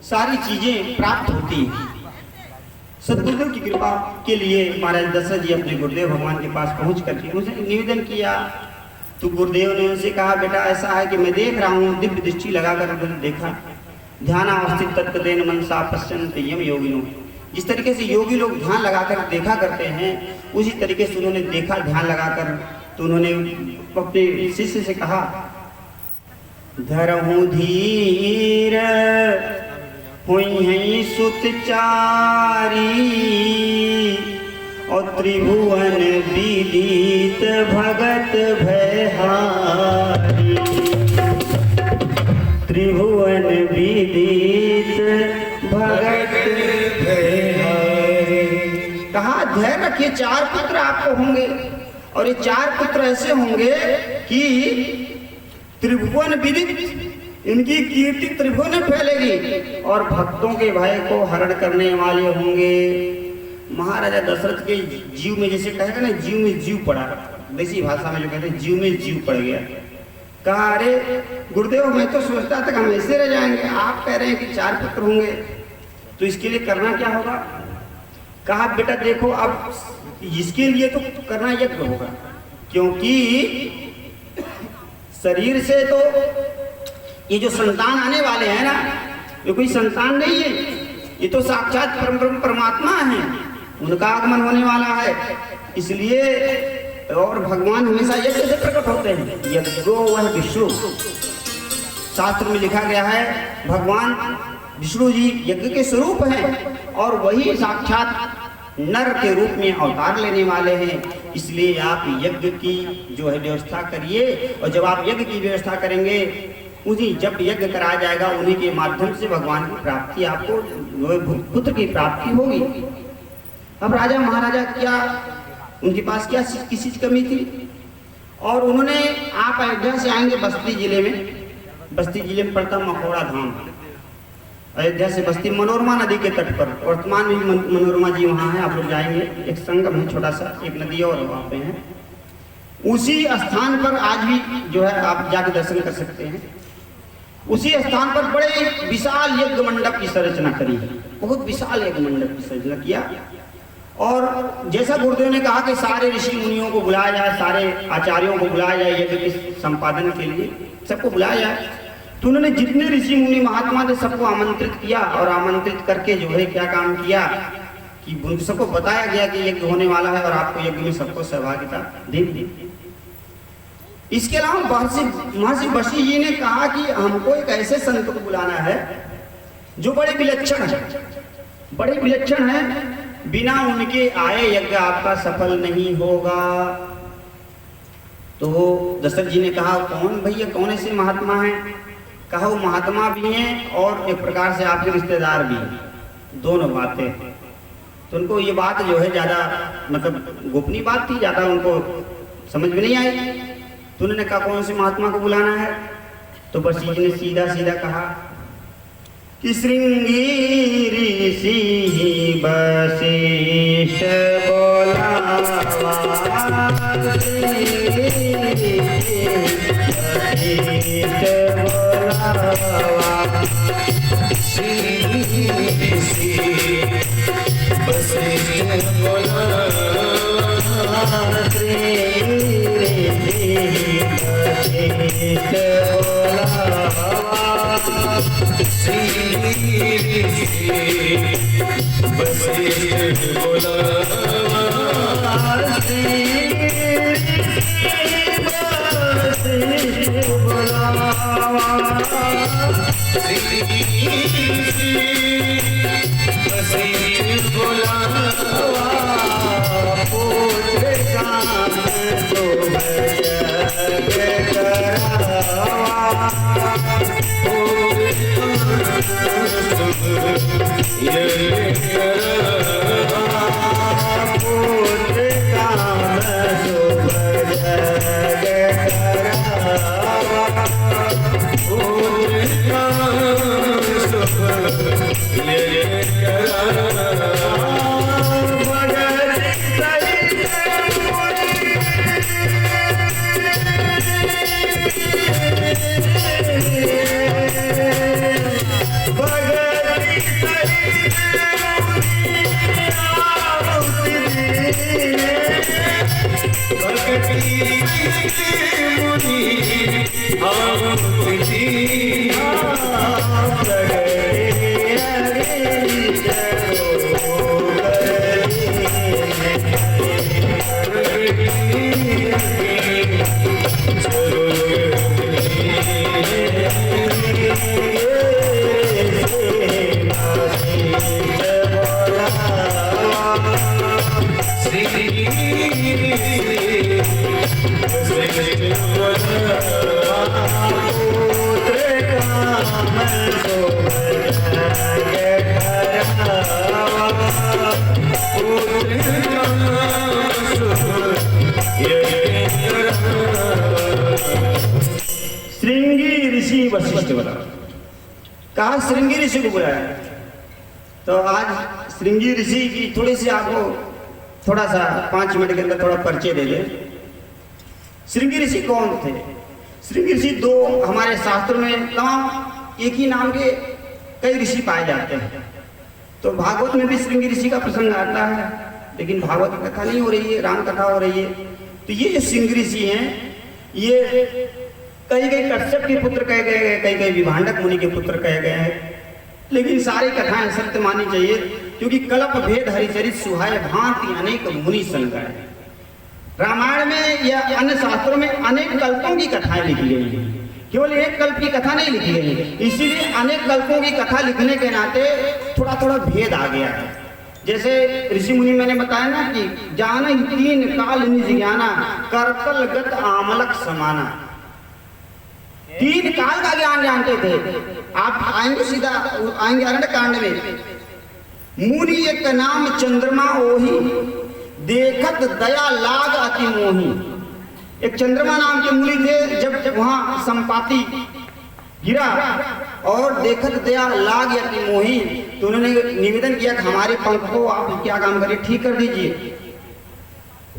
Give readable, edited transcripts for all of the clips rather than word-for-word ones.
सारी चीजें प्राप्त होती हैं। सदगुरुदेव की कृपा के लिए महाराज दशरथ जी अपने गुरुदेव भगवान के पास पहुंच करके उनसे निवेदन किया। तो गुरुदेव ने उनसे कहा, बेटा ऐसा है कि मैं देख रहा हूँ, दिव्य दृष्टि लगाकर उन्होंने देखा, ध्यान अवस्थित तत्कदेन मनसा पश्यन्ते यम योगिनो। जिस तरीके से योगी लोग ध्यान लगाकर देखा करते हैं, उसी तरीके से उन्होंने देखा ध्यान लगाकर। तो उन्होंने अपने शिष्य से कहा, धरहूँ धीर हुई हैं सुतचारी, और त्रिभुवन विदित भगत भयहारी। त्रिभुवन विदित भगत भयहारी। कहा धैर्य रखिए, 4 पुत्र आपको होंगे, और ये 4 पुत्र ऐसे होंगे कि त्रिभुवन विदित, इनकी कीर्ति त्रिभुवन में फैलेगी, और भक्तों के भय को हरण करने वाले होंगे। महाराजा दशरथ के जीव में, जैसे कहेगा ना, जीव में जीव पड़ा, देसी भाषा में जो कहते हैं जीव में जीव पड़ गया। कहा, अरे गुरुदेव, मैं तो सोचता था कि हम ऐसे रह जाएंगे, आप कह रहे हैं कि 4 पुत्र होंगे, तो इसके लिए करना क्या होगा? कहा, बेटा देखो, अब इसके लिए तो करना यज्ञ होगा, क्योंकि शरीर से तो ये जो संतान आने वाले हैं ना, ये कोई संतान नहीं है, ये तो साक्षात परम परमात्मा है, उनका आगमन होने वाला है। इसलिए और भगवान हमेशा यज्ञ से प्रकट होते हैं। यज्ञो वह विष्णु, शास्त्र में लिखा गया है, भगवान विष्णु जी यज्ञ के स्वरूप हैं, और वही साक्षात नर के रूप में अवतार लेने वाले हैं। इसलिए आप यज्ञ की जो है व्यवस्था करिए, और जब आप यज्ञ की व्यवस्था करेंगे, उन्हीं जब यज्ञ कराया जाएगा, उन्हीं के माध्यम से भगवान की प्राप्ति, आपको पुत्र की प्राप्ति होगी। अब राजा महाराजा क्या, उनके पास क्या किस चीज कमी थी? और उन्होंने, आप अयोध्या से आएंगे बस्ती जिले में, बस्ती जिले में पड़ता मखौड़ा धाम। अयोध्या से बस्ती मनोरमा नदी के तट पर, वर्तमान में मनोरमा जी वहाँ है, आप लोग जाएंगे, एक संगम है छोटा सा, एक नदी और वहाँ पे है। उसी स्थान पर आज भी जो है आप जाके दर्शन कर सकते हैं। उसी स्थान पर बड़े विशाल यज्ञ मंडप की संरचना करी है, बहुत विशाल यज्ञ मंडप की संरचना किया। और जैसा गुरुदेव ने कहा कि सारे ऋषि मुनियों को बुलाया जाए, सारे आचार्यों को बुलाया जाए यज्ञ के संपादन के लिए, सबको बुलाया जाए। तो उन्होंने जितने ऋषि मुनि महात्मा थे सबको आमंत्रित किया, और आमंत्रित करके जो है क्या काम किया कि सबको बताया गया कि यज्ञ होने वाला है, और आपको यज्ञ में सबको सहभागिता दी। इसके अलावा महर्षि वशी जी ने कहा कि हमको एक ऐसे संत को बुलाना है जो बड़े विलक्षण है, बड़े विलक्षण है, बिना उनके आए यज्ञ आपका सफल नहीं होगा। तो दशरथ जी ने कहा, कौन भैया, कौन ऐसे महात्मा हैं? कहा, वो महात्मा भी हैं और एक प्रकार से आपके रिश्तेदार भी हैं, दोनों बातें। तो उनको ये बात जो है ज़्यादा मतलब गोपनीय बात थी, ज़्यादा उनको समझ में नहीं आई। तो उन्होंने कहा, कौन से महात्मा को बुलाना है? तो वशी जी ने सीधा सीधा कहा कि श्रृंगी ऋषि वशिष्ठ बोलावा, भगत श्रृंगी ऋषि वशिष्ठ बोला, कहा श्रृंगी ऋषि को बुलाया। तो आज श्रृंगी ऋषि की थोड़ी सी आपको थोड़ा सा 5 मिनट के अंदर थोड़ा परिचय दे दे। श्रृंगी ऋषि कौन थे? श्रृंगी ऋषि 2 हमारे शास्त्रों में तमाम एक ही नाम के कई ऋषि पाए जाते हैं। तो भागवत में भी श्रृंगी ऋषि का प्रसंग आता है, लेकिन भागवत कथा नहीं हो रही है, राम कथा हो रही है। तो ये श्रृंगी ऋषि हैं, ये कई कश्यप के पुत्र कहे गए हैं, कई विभांडक मुनि के पुत्र कहे गए हैं, लेकिन सारी कथाएं सत्य माननी चाहिए, क्योंकि कल्प भेद हरिचरित सुहाय भांति अनेक मुनि संगाए। रामायण में या अन्य शास्त्रों में अनेक कल्पों की कथाएं लिखी गई हैं, केवल एक कल्प की कथा नहीं लिखी गई है। इसीलिए अनेक कल्पों की कथा लिखने के नाते थोड़ा थोड़ा भेद आ गया है। जैसे ऋषि मुनि मैंने बताया ना कि जान 3 काल निज ज्ञाना करतल गत आमलक समाना, 3 काल का ज्ञान जानते थे। आप आएंगे सीधा आएंगे अरण्य कांड में, मुनि एक नाम चंद्रमा ओही देखत दया लाग अति मोही। एक चंद्रमा नाम के मुनि थे, जब वहां संपाति गिरा और देखत दया लाग अति मोही, तो उन्होंने निवेदन किया कि हमारे पंख को आप क्या काम करिए, ठीक कर दीजिए।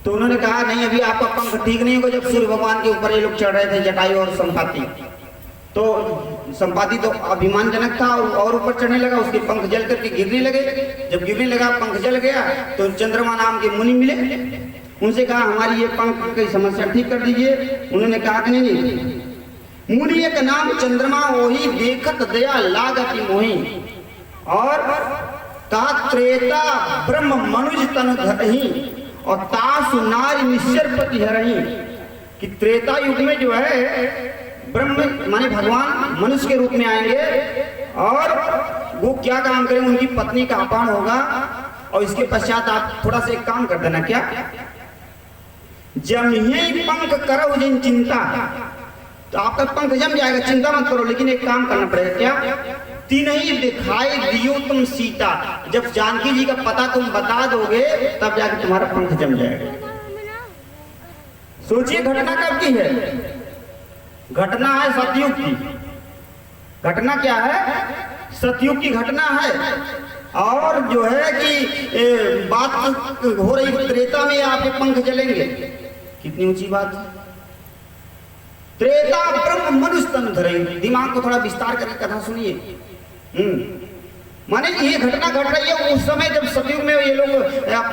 तो उन्होंने कहा नहीं, अभी आपका पंख ठीक नहीं होगा। जब सूर्य भगवान के ऊपर ये लोग चढ़ रहे थे, जटायु और संपाति, तो संपाति तो अभिमानजनक था और ऊपर चढ़ने लगा, उसके पंख जल करके गिरने लगे। जब गिरने लगा, पंख जल गया, तो चंद्रमा नाम के मुनि मिले, उनसे कहा हमारी ये पंख की समस्या ठीक कर दीजिए। उन्होंने कहा कि नहीं, मुनि एक नाम चंद्रमा ओही देखत दया लागति मोही, और ता त्रेता ब्रह्म मनुज तन धरही और तासु नारी निश्चरपति हरही। कि त्रेता युग में जो है ब्रह्म माने भगवान मनुष्य के रूप में आएंगे और वो क्या काम करें, उनकी पत्नी का अपहरण होगा। और इसके पश्चात आप थोड़ा सा एक काम कर देना, क्या जम ही पंख करो जिन चिंता, तो आपका पंख जम जाएगा, चिंता मत करो। लेकिन एक काम करना पड़ेगा, क्या तीन ही दिखाई दियो तुम सीता, जब जानकी जी का पता तुम बता दोगे तब जाके तुम्हारा पंख जम जाएगा। सोचिए घटना कब की है, घटना है सतयुग की। घटना क्या है, सतयुग की घटना है। और जो है कि बात हो रही त्रेता में आपके पंख जलेंगे, कितनी ऊंची बात। त्रेता ब्रह्म मनुष्य तन धरेंगे। दिमाग को थोड़ा विस्तार करके कथा सुनिए। माने ये घटना घट रही है उस समय जब सतयुग में ये लोग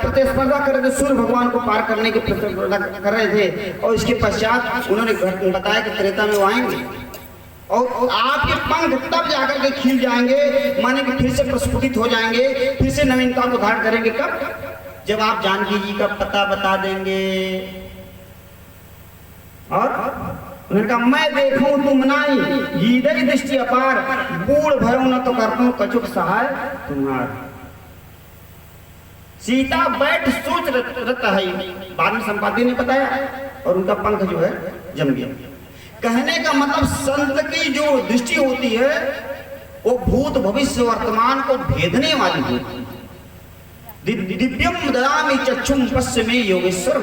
प्रतिस्पर्धा कर रहे थे, सूर्य भगवान को पार करने की प्रतिस्पर्धा कर रहे थे। और इसके पश्चात उन्होंने बताया कि त्रेता में वो आएंगे और आपके पंख तब जाकर के खिल जाएंगे, माने कि फिर से प्रस्फुटित हो जाएंगे, फिर से नवीनता को धारण करेंगे। कब, जब आप जानकी जी का पता बता देंगे। और उन्होंने कहा मैं देखूं तुम नाई गीदई दृष्टि अपार, बूढ़ भयो न तो करता हूं कछुक सहाय तुम्हार। सीता बैठ सोच रत है, बाद में संपाति ने बताया, और उनका पंख जो है जम गया। कहने का मतलब संत की जो दृष्टि होती है वो भूत भविष्य वर्तमान को भेदने वाली होती है। दिव्यम ददामि चक्षुम पश्चिमे योगेश्वर,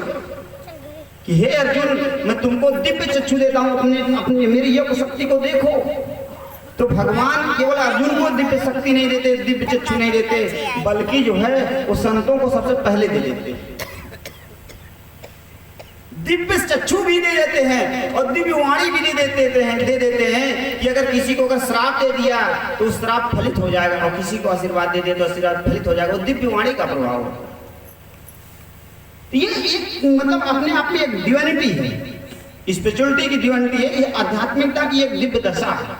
कि हे अर्जुन मैं तुमको दिव्य चक्षु देता हूं, अपने मेरी योग शक्ति को देखो। तो भगवान केवल अर्जुन को दिव्य शक्ति नहीं देते, दिव्य चक्षु नहीं देते, बल्कि जो है वो संतों को सबसे पहले दे देते, दिव्य चक्षु भी दे देते हैं और दिव्य वाणी भी दे देते हैं कि अगर किसी को अगर श्राप दे दिया तो श्राप फलित हो जाएगा, और किसी को आशीर्वाद दे दिया तो आशीर्वाद फलित हो जाएगा। वो दिव्य वाणी का प्रभाव है। ये मतलब अपने आप में एक डिविनिटी है, स्पिरिचुअलिटी की डिविनिटी है, ये आध्यात्मिकता की एक दिव्य दशा है।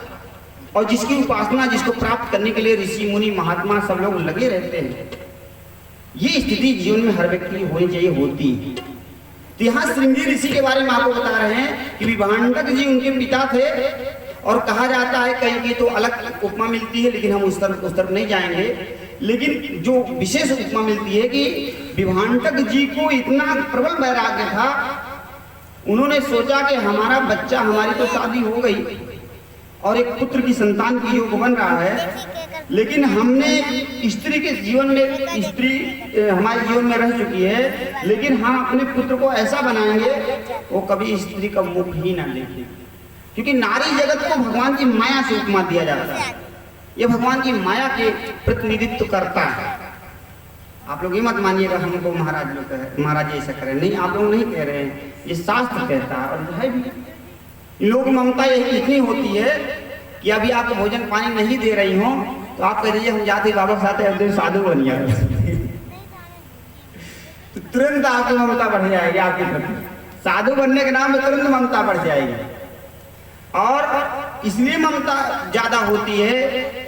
और जिसकी उपासना, जिसको प्राप्त करने के लिए ऋषि मुनि महात्मा सब लोग लगे रहते हैं। ये स्थिति जीवन में हर व्यक्ति की होनी चाहिए, होती है। तो यहाँ श्रृंगी ऋषि के बारे में आपको बता रहे हैं कि विभांडक जी उनके पिता थे, और कहा जाता है कहीं की तो अलग उपमा मिलती है, लेकिन हम उस तरफ नहीं जाएंगे। लेकिन जो विशेष उपमा मिलती है कि विभांडक जी को इतना प्रबल वैराग्य था, उन्होंने सोचा कि हमारा बच्चा, हमारी तो शादी हो गई और एक पुत्र की संतान की योग बन रहा है, लेकिन हमने स्त्री के जीवन में, स्त्री हमारे जीवन में रह चुकी है, लेकिन हम अपने पुत्र को ऐसा बनाएंगे वो कभी स्त्री का मुख ही ना देखे। क्योंकि नारी जगत को भगवान की माया से उपमा दिया जाता है, ये भगवान की माया के प्रतिनिधित्व करता है। आप लोग ये मत मानिएगा हमको महाराज लोग महाराज ऐसा करें, नहीं, आप लोग नहीं कह रहे हैं, ये शास्त्र कहता है। और है भी, इन लोगों की ममता यही इतनी होती है कि अभी आपको भोजन पानी नहीं दे रही हो तो आप कह दीजिए हम जाते बाबा के साथ अब साधु बन जाए तो तुरंत आपकी ममता बढ़ जाएगी आपके प्रति, साधु बनने के नाम में तुरंत ममता बढ़ जाएगी। और इसलिए ममता ज्यादा होती है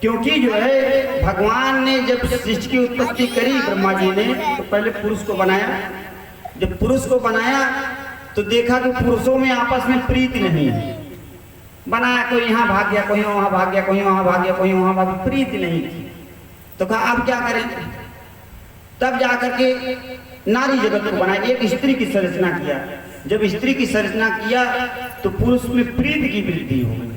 क्योंकि जो है भगवान ने जब सृष्टि की उत्पत्ति करी, ब्रह्मा जी ने, तो पहले पुरुष को बनाया। जब पुरुष को बनाया तो देखा कि पुरुषों में आपस में प्रीति नहीं है। बनाया, कोई यहाँ भाग गया, कोई वहां भाग गया, कोई वहां भाग गया, कोई वहां भाग गया, प्रीति नहीं थी। तो कहा अब क्या करें, तब जाकर के नारी जगत को बनाया, एक स्त्री की संरचना किया। जब स्त्री की संरचना किया तो पुरुष में प्रीति की वृद्धि हो गई,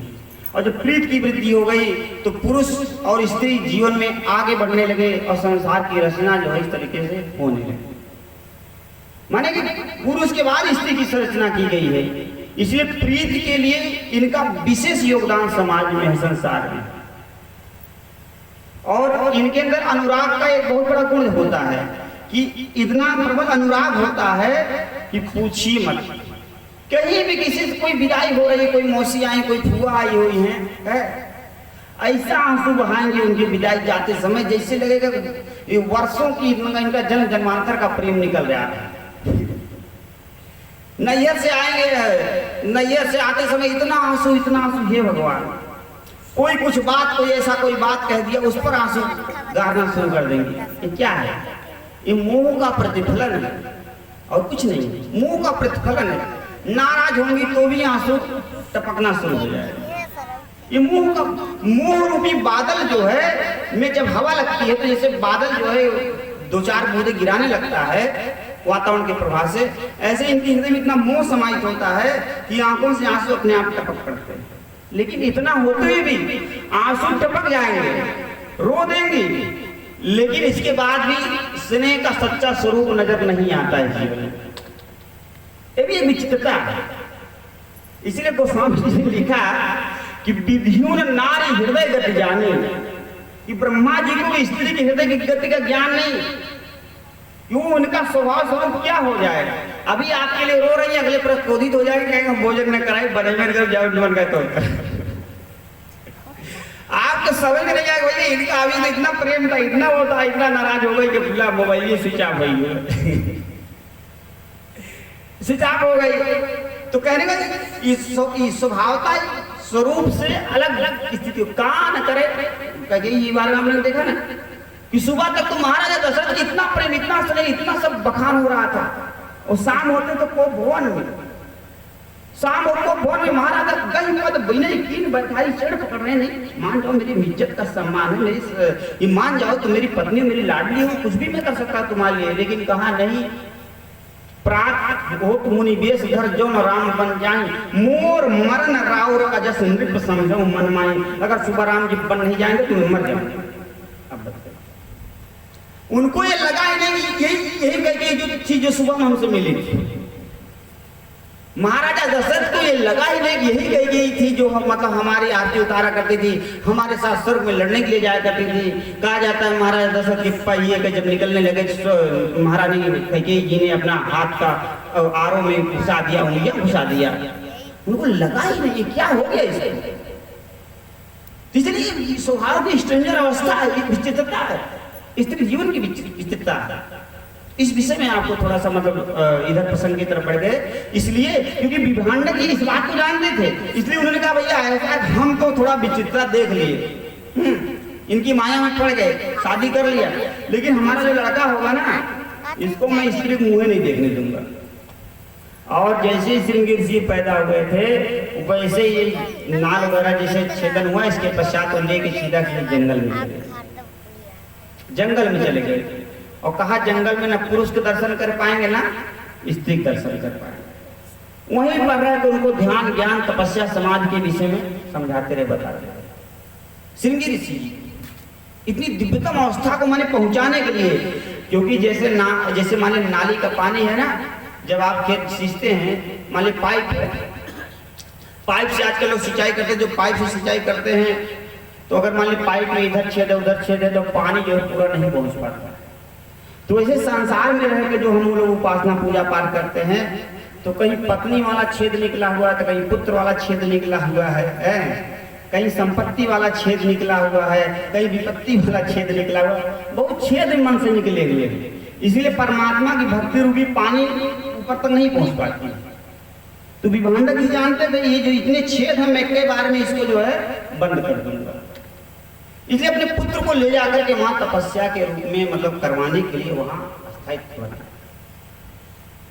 और जब प्रीति की वृद्धि हो गई तो पुरुष और स्त्री जीवन में आगे बढ़ने लगे और संसार की रचना जो है इस तरीके से होने लगी। माने कि पुरुष के बाद स्त्री की संरचना की गई है, इसलिए प्रीति के लिए इनका विशेष योगदान समाज में है, संसार में। और इनके अंदर अनुराग का एक बहुत बड़ा गुण होता है कि इतना प्रबल अनुराग होता है कि पूछिए मत। कहीं भी किसी से कोई विदाई हो रही है, कोई मौसी आई, कोई फुआ आई हुई है, ऐसा आंसू बहाएंगे उनकी विदाई जाते समय, जैसे लगेगा ये वर्षों की इनका जन्म जन्मांतर का प्रेम निकल रहा है। नैहर से आएंगे, नैहर से आते समय इतना आंसू, हे भगवान, कोई कुछ बात, कोई ऐसा कोई बात कह दिया, उस पर आंसू गारना शुरू कर देंगे। ये क्या है? ये मोह का प्रतिफलन है और कुछ नहीं, मोह का प्रतिफलन है। नाराज होंगी तो भी आंसू टपकना शुरू हो जाएगा। ये मोह रूपी बादल जो है में जब हवा लगती है तो जैसे बादल जो है दो चार बूंदे गिराने लगता है वातावरण के प्रभाव से, ऐसे इनके हृदय में इतना मोह समाहित होता है कि आंखों से आंसू अपने आप टपक पड़ते हैं। लेकिन इतना होते हुए भी आंसू टपक जाएंगे, रो देंगे, लेकिन इसके बाद भी स्नेह का सच्चा स्वरूप नजर नहीं आता है जीवन में। ये भी विचित्रता है। इसलिए गोस्वामी जी ने लिखा कि विधियों ने नारी हृदय गति जाने, कि ब्रह्मा जी को स्त्री के हृदय की गति का ज्ञान नहीं, क्यों उनका स्वभाव स्वरूप क्या हो जाएगा। अभी आपके लिए रो रही है, अगले पर क्रोधित हो जाएगा, कहेंगे भोजन न कराए, बने कर जाओ मन का। तो आपको समझ नहीं आएगा भाई इनका अभी तो इतना प्रेम था, इतना होता, इतना नाराज हो गई कि पूरा मोबाइल स्विच ऑफ हो गई, स्विच ऑफ हो गई। तो कहने का स्वभावता स्वरूप से अलग अलग स्थिति कान करे। ये बार हमने देखा ना कि सुबह तक तो महाराजा दशरथ इतना प्रेम, इतना स्नेह, इतना सब बखान हो रहा था, और शाम होते तो को भवन में, शाम और को भवन में महाराजा कहीं पद बिना कीन बैठाई चढ़ पकड़ रहे, नहीं मान जाओ मेरी इज्जत का सम्मान है, मेरी ये मान जाओ तो मेरी पत्नी, मेरी लाडली हो, कुछ भी मैं कर सकता तुम्हारे लिए। लेकिन कहा नहीं, प्रात होत मुनि बेश धर जो न राम बन जाए, मोर मरण राउर अजस नृप समझो मन माई। अगर सुबह राम जी बन नहीं जाएंगे तो मैं मर जाऊंगा। अब उनको ये लगा ही नहीं, यही जो चीज जो सुबह में हमसे मिली थी, महाराजा दशरथ को ये लगा ही नहीं, यही कही गई थी जो मतलब हमारी आरती उतारा करती थी, हमारे साथ स्वर्ग में लड़ने के लिए जाया करती थी। कहा जाता है महाराजा दशरथ के पहिए के जब निकलने लगे तो महारानी कैकेयी जी ने अपना हाथ का आरों में घुसा दिया, उंगलियां घुसा दिया। उनको लगा ही नहीं क्या हो गया इसको। इसलिए स्वभाव की स्ट्रेंजर अवस्था है, विचित्रता है, स्त्री जीवन की विचित्रता है। इस विषय में आपको थोड़ा सा मतलब इधर प्रसंग की तरफ बढ़ गए, इसलिए क्योंकि विभांडक जी इस बात को जानते थे, इसलिए उन्होंने कहा भैया ऐसा हम तो थोड़ा विचित्रता देख लिए, इनकी माया में पड़ गए, शादी कर लिया, लेकिन हमारा जो लड़का होगा ना इसको मैं स्त्री को मुंह नहीं देखने दूंगा। और जैसे श्रृंगी ऋषि पैदा हुए थे वैसे ही नाल वगैरह जैसे छेदन हुआ, इसके पश्चात लेके सीधा जंगल में चले गए। जंगल में चले गए और कहा जंगल में ना पुरुष के दर्शन कर पाएंगे ना स्त्री के दर्शन कर पाएंगे। वहीं पर रह तो उनको ध्यान ज्ञान तपस्या समाज के विषय में समझाते रहे, बताते रहे। श्रृंगी ऋषि इतनी दिव्यतम अवस्था को मैंने पहुंचाने के लिए, क्योंकि जैसे मान ली नाली का पानी है ना, जब आप खेत सींचते हैं, मान ली पाइप से आजकल लोग सिंचाई करते हैं, जो पाइप से सिंचाई करते हैं तो अगर मान ली पाइप में इधर छेद है उधर छेद है तो पानी जो है पूरा नहीं पहुंच पाता। तो ऐसे संसार में रह के जो हम लोग उपासना पूजा पाठ करते हैं तो कहीं पत्नी वाला छेद निकला हुआ है, तो कहीं पुत्र वाला छेद निकला हुआ है, कहीं संपत्ति वाला छेद निकला हुआ है, कहीं विपत्ति वाला छेद निकला हुआ है, बहुत छेद मन से निकले हुए। इसलिए परमात्मा की भक्ति रूपी पानी ऊपर तक नहीं पहुंच पाती। तो विभांडक जी जानते थे ये जो इतने छेद हैं मैं के बारे में इसको जो है बंद कर दूंगा, इसलिए अपने पुत्र को ले जाकर के वहां तपस्या के रूप में मतलब करवाने के लिए वहां स्थायित्व बना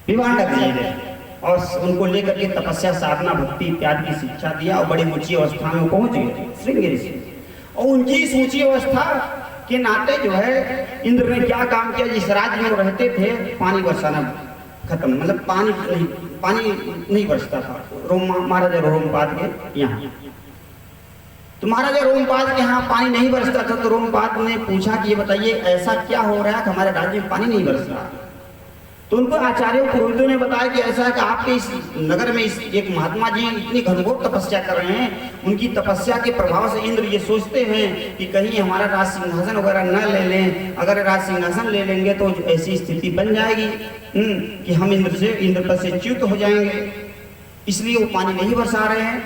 विभांडक जी ने, और उनको लेकर के तपस्या साधना भक्ति इत्यादि की शिक्षा दिया और बड़ी ऊंची अवस्था में पहुंच गए श्रृंगी ऋषि। और उनकी इस ऊंची अवस्था के नाते जो है इंद्र ने क्या काम किया, जिस राज्य में वो रहते थे पानी बरसाना खत्म, मतलब पानी नहीं बरसता था महाराजा रोमपाद के यहाँ। तो महाराजा रोमपाद के यहाँ पानी नहीं बरसता था, तो रोमपाद ने पूछा कि ये बताइए ऐसा क्या हो रहा है कि हमारे राज्य में पानी नहीं बरस रहा। तो उनको आचार्यों पुरोहितों ने बताया कि ऐसा है कि आपके इस नगर में एक महात्मा जी इतनी घनघोर तपस्या कर रहे हैं, उनकी तपस्या के प्रभाव से इंद्र ये सोचते हैं कि कहीं हमारा राज सिंहासन वगैरह न ले लें, अगर राज सिंहासन ले लेंगे तो ऐसी स्थिति बन जाएगी कि हम इंद्र पद से च्युत हो जाएंगे, इसलिए वो पानी नहीं बरसा रहे हैं।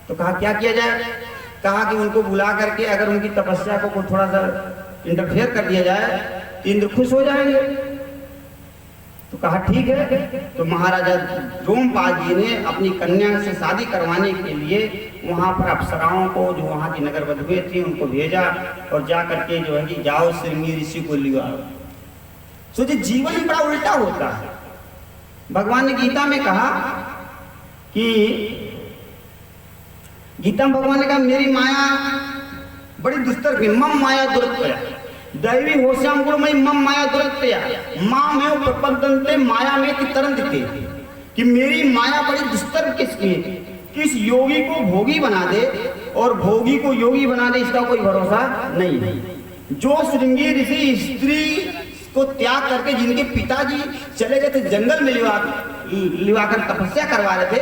तो कहा क्या किया जाए, कहा कि उनको बुला करके अगर उनकी तपस्या को थोड़ा सा इंटरफेयर कर दिया जाए तो इंद्र खुश हो जाएंगे। तो कहा ठीक है। तो महाराजा रोमपाद जी ने अपनी कन्या से शादी करवाने के लिए वहां पर अप्सराओं को जो वहां की नगर बधुए थी उनको भेजा और जा करके जो है कि जाओ श्रृंगी ऋषि को लिया। सोचिए जीवन बड़ा उल्टा होता है। भगवान ने गीता में कहा कि गीता में भगवान ने कहा मेरी माया बड़ी दुस्तर थी, मम माया दुरत्या दैवी होश्याम गुणमयी मम माया दुरत्या माँ में प्रपंचते माया में की तरंगते, कि मेरी माया बड़ी दुस्तर किसकी, किस योगी को भोगी बना दे और भोगी को योगी बना दे इसका कोई भरोसा नहीं। जो श्रृंगी ऋषि स्त्री को त्याग करके जिनके पिताजी चले गए थे जंगल में लिवाकर तपस्या करवा रहे थे,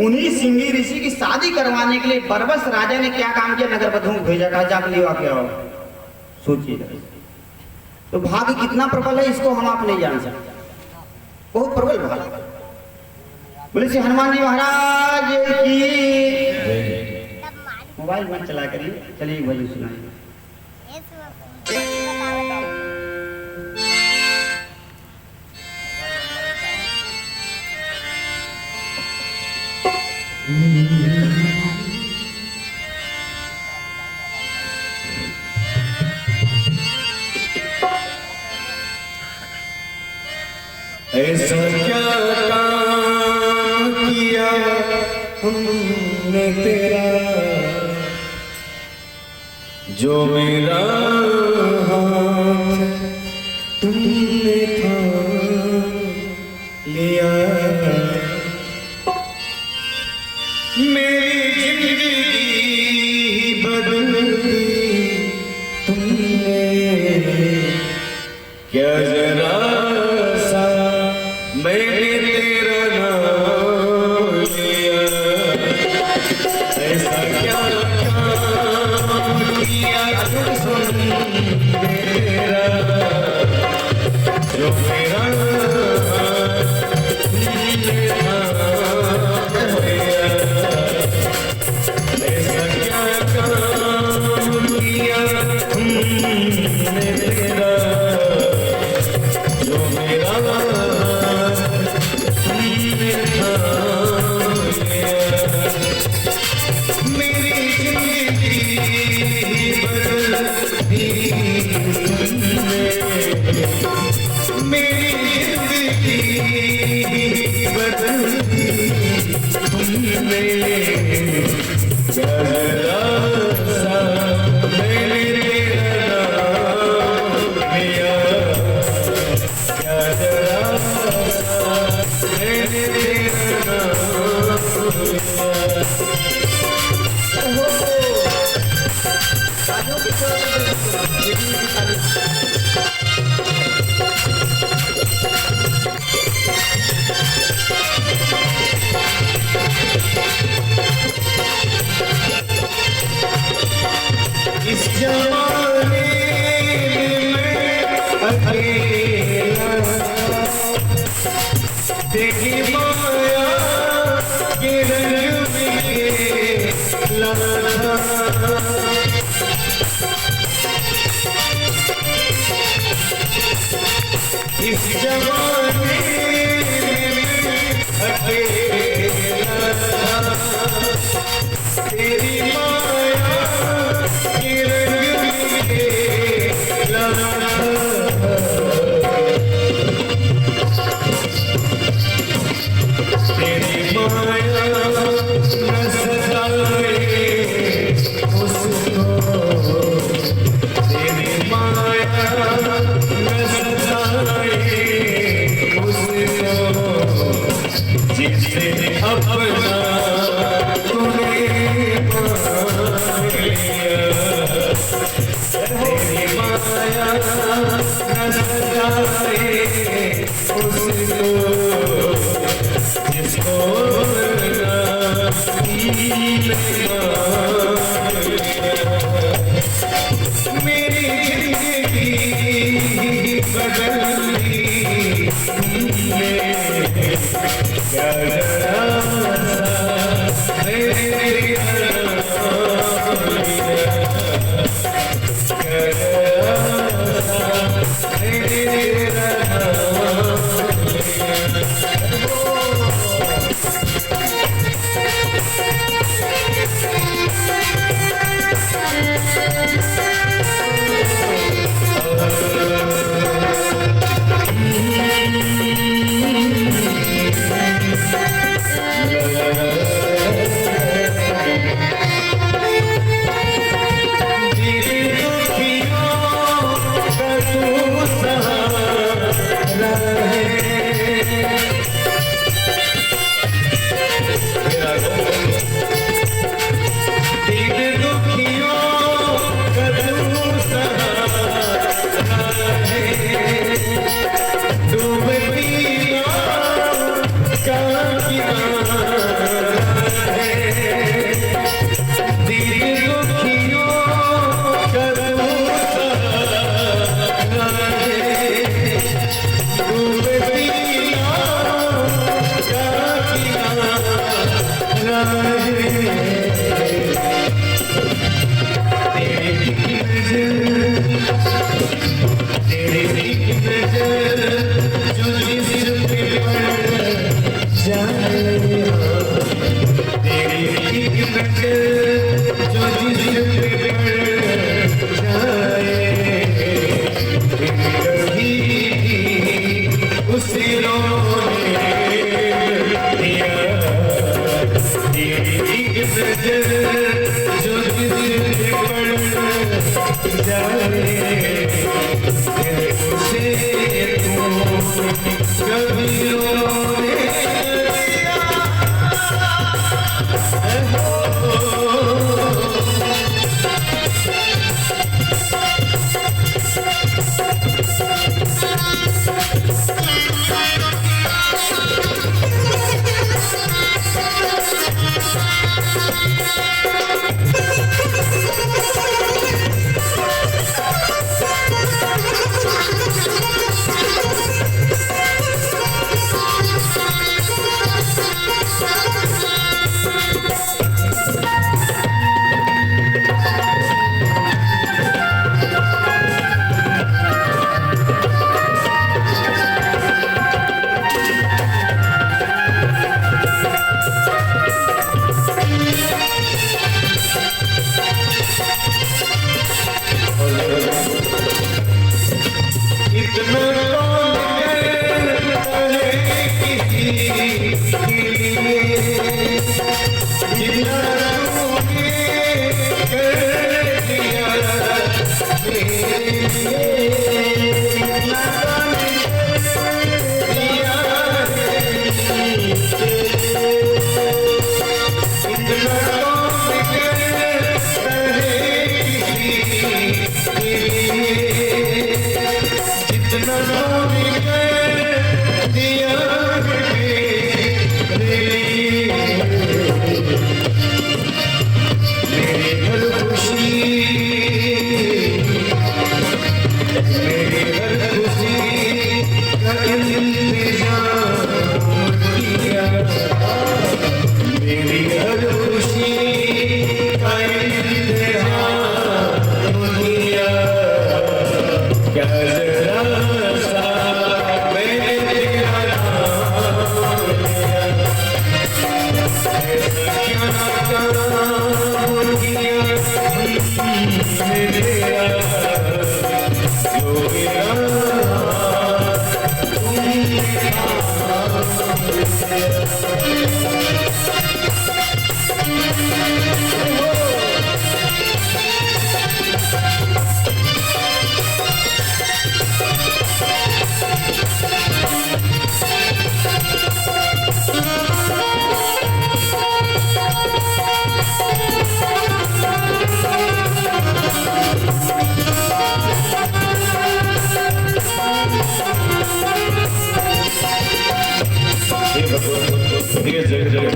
उन्हीं श्रृंगी ऋषि की शादी करवाने के लिए बरबस राजा ने क्या काम किया, नगर बधुओं को भेजा, कहा जाकर लिवा के आओ। सोचिए तो भाग्य कितना प्रबल है, इसको हम आप नहीं जान सकते, बहुत प्रबल भाग्य। बोले श्री हनुमान जी महाराज की। मोबाइल मत चला करिए, चलिए भजन सुनाइए। ऐसा क्या काम किया हमने तेरा, जो मेरा हाथ तुमने थाम लिया। मेरी जिंदगी बदल दी तुमने, क्या जरा मैंने तेरा नाम लिया। ऐसा क्या काम किया मेरा, जो मेरा तुमने थाम लिया। ऐसा क्या काम किया हमने तेरा, जो मेरा तेरी माया के रंग में लाना इस जमाने में अकेला तेरी माया के रंग में लाना तेरी माया न सताए उसको तेरी माया न सताए उसको जिसे अपना तूने मान लिया तेरी माया न सताए उसको जिसको मेरी जिंदगी बदल दी क्या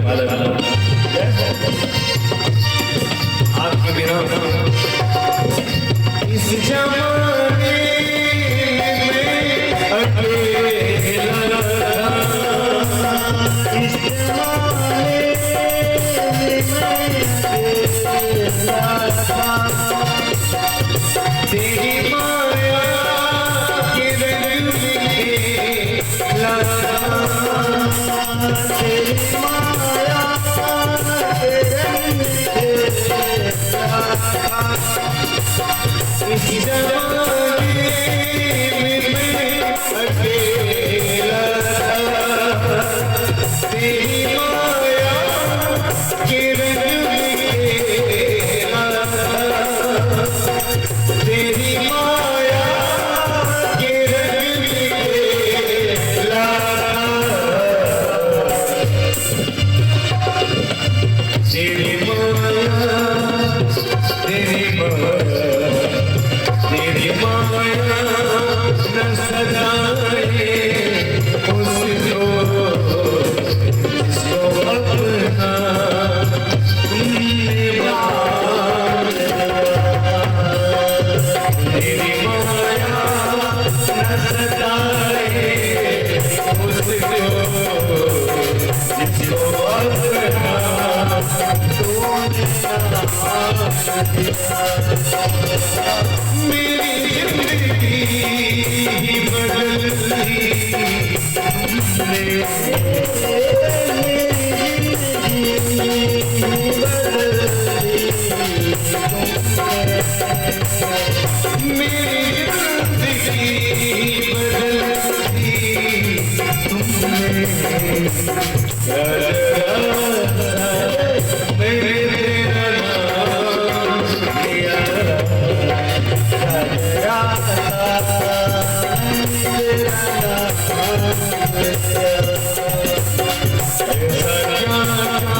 पालन। आपके बिना इस जमाने में अकेला था, इस जमाने तेरी माया के रंग में लगा, तेरी माया के रंग इस जमाने में अकेला था, तेरी माया के रंग में लगा, तेरी माया के रंग में लगा, तेरी माया, तेरी माया, तेरी माया न सजाए उसको, जिसको अपना तुमने मान लिया। तेरी माया न सजाए उसको, जिसको अपना मेरी जिंदगी ही बदल दी तुमने, मेरी जिंदगी बदल दी तुमने, क्या मैंने तेरा नाम लिया, ऐसा क्या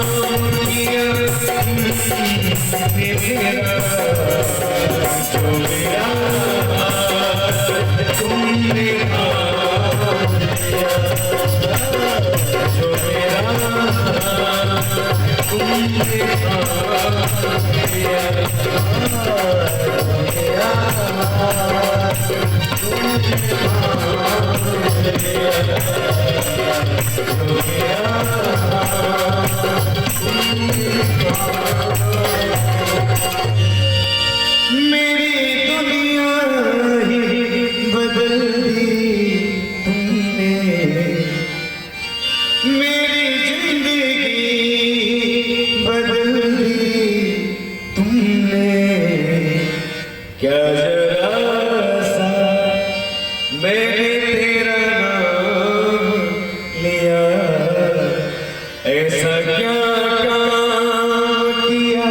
काम किया मेरा, जो मेरा तुमने काम लिया, जो मेरा तुमने काम लिया, मेरी दुनिया ही बदल दी तुमने, मेरी जिंदगी बदल दी तुमने, क्या जरा सा मैंने तेरा नाम लिया, ऐसा क्या काम किया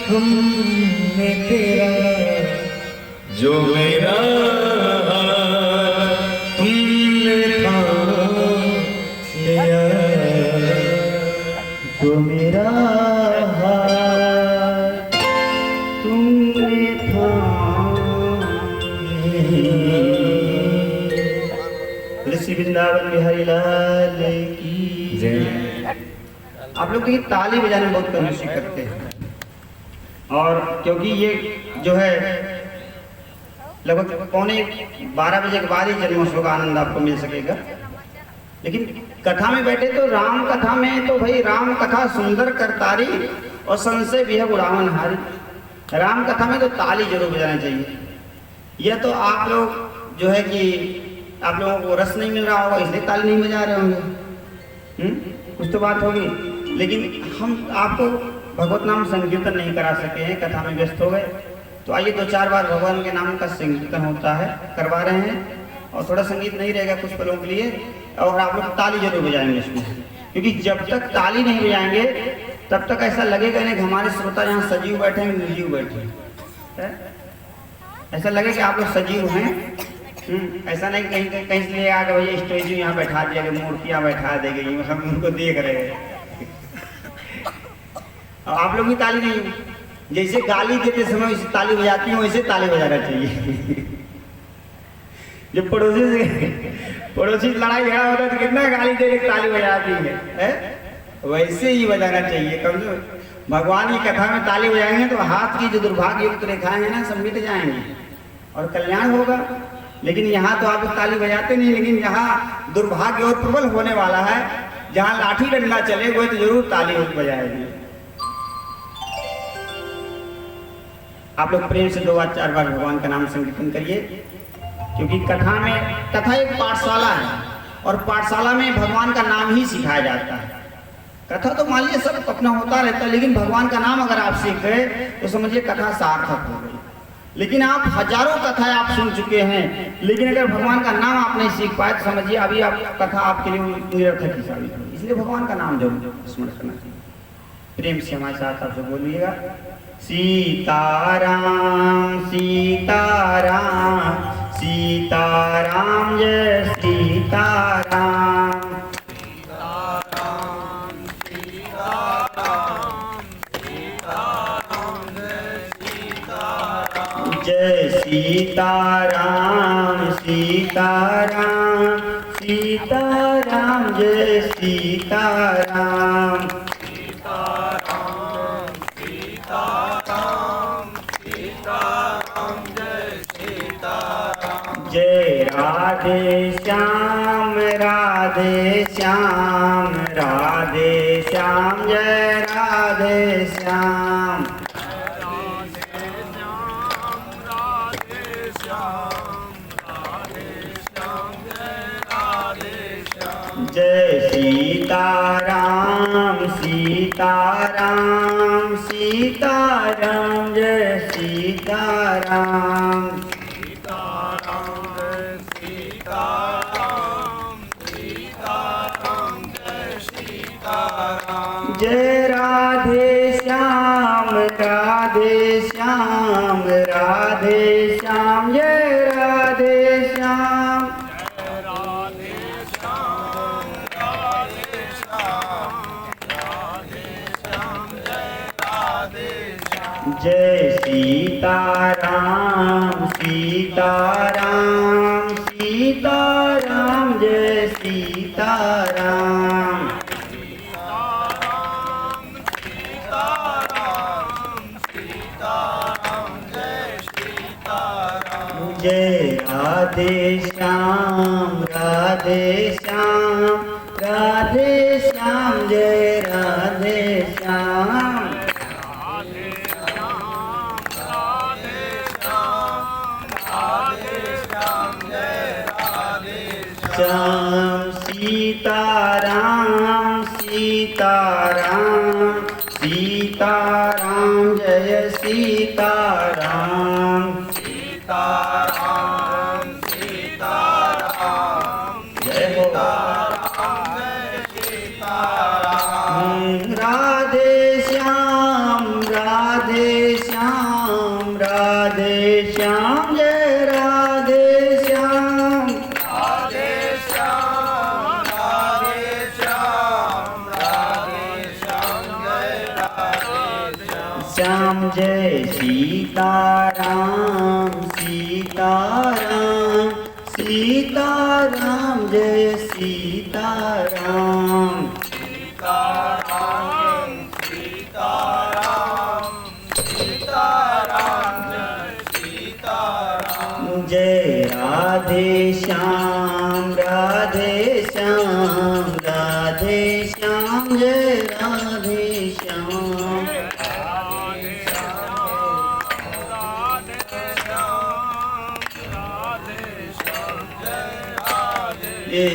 हमने तेरा, जो मेरा तुमने थाम लिया, जो मेरा हाथ तुमने थाम लिया। ऋषि वृंदावन बिहारी लाल की जय। आप लोग देखिए ताली बजाने में बहुत कंजूसी करते हैं, और क्योंकि ये जो है लगभग 11:15 बजे के बाद ही जन्मोत्सव का आनंद आपको मिल सकेगा। लेकिन कथा में बैठे तो राम कथा में तो भाई राम कथा सुंदर करतारी और संशय भी है उड़ावन हारी। राम कथा में तो ताली जरूर बजाना चाहिए। यह तो आप लोग जो है कि आप लोगों को रस नहीं मिल रहा होगा इसलिए ताली नहीं बजा रहे होंगे, कुछ तो बात होगी। लेकिन हम आपको भगवत नाम संकीर्तन नहीं करा सके हैं, कथा में व्यस्त हो गए। तो आइए 2-4 बार भगवान के नाम का संकीर्तन होता है, करवा रहे हैं, और थोड़ा संगीत नहीं रहेगा कुछ पलों के लिए, और आप लोग ताली जरूर बजाएंगे इसमें, क्योंकि जब तक ताली नहीं बजाएंगे तब तक ऐसा लगेगा नहीं कि हमारे श्रोता यहाँ सजीव बैठे हैं निर्जीव बैठे हैं। ऐसा लगे कि आप लोग सजीव हैं। ऐसा नहीं कहीं कहीं से ले आके भैया स्टेज यहाँ बैठा दिया गया, मूर्तियाँ बैठा दी गई, हम उनको देख रहे हैं। और आप लोग भी ताली नहीं, जैसे गाली देते समय वैसे ताली बजाती हूँ, वैसे ताली बजाना चाहिए। जब पड़ोसी से लड़ाई झगड़ा होता है तो कितना गाली दे के ताली बजाती है? वैसे ही बजाना चाहिए। कम से कम भगवान की कथा में ताली बजाएंगे तो हाथ की जो दुर्भाग्य युक्त रेखाएं हैं ना, सब मिट जाएंगे और कल्याण होगा। लेकिन यहाँ तो आप ताली बजाते नहीं, लेकिन यहाँ दुर्भाग्य और प्रबल होने वाला है। जहाँ लाठी डंडा चले वो तो जरूर ताली बजाएगी। आप लोग प्रेम से 2 बार 4 बार भगवान का नाम संकीर्तन करिए, क्योंकि कथा एक पाठशाला है और पाठशाला में भगवान का नाम ही सिखाया जाता है। कथा तो मान लीजिए सब अपना होता रहता है, लेकिन भगवान का नाम अगर आप सीख गए तो समझिए कथा सार्थक हो गई। लेकिन आप हजारों कथाएं आप सुन चुके हैं, लेकिन अगर भगवान का नाम आप नहीं सीख पाए तो समझिए अभी आप कथा आपके लिए निरर्थक ही साबित होगी। इसलिए भगवान का नाम जरूर स्मरण करना चाहिए। प्रेम से हमारे साथ आप सब बोलिएगा, सीताराम सीताराम सीताराम जय सीताराम। जय सीताराम सीताराम सीताराम जय सीताराम। जय राधे श्याम राधे श्याम राधे श्याम जय राधे श्याम। जय सीताराम सीताराम सीताराम जय सीताराम। जय राधे श्याम राधे श्याम राधे श्याम जय राधे श्याम। जय सीताराम सीताराम सीताराम जय सीताराम। जय राधे श्याम राधे श्याम राधे श्याम जय राधे श्याम। श्याम सीताराम सीताराम सीताराम जय सीताराम। सीताराम सीताराम जय हो राधे श्याम राधे श्याम राधे श्याम जय राधे श्याम। श्याम जय सीताराम सीताराम सीताराम जय सीताराम। सीताराम सीताराम सीताराम जय सीताराम। जय राधे श्याम राधे श्याम राधे श्याम जय राधे श्याम।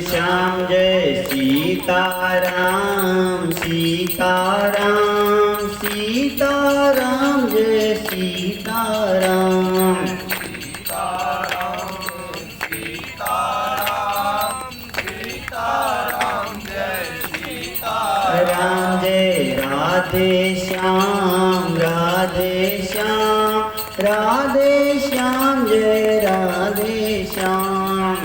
श्याम जय सीताराम सीताराम सीताराम जय सीताराम। सीताराम सीताराम सीताराम जय सीताराम। जय राधे श्याम राधे श्याम राधे श्याम जय राधे श्याम।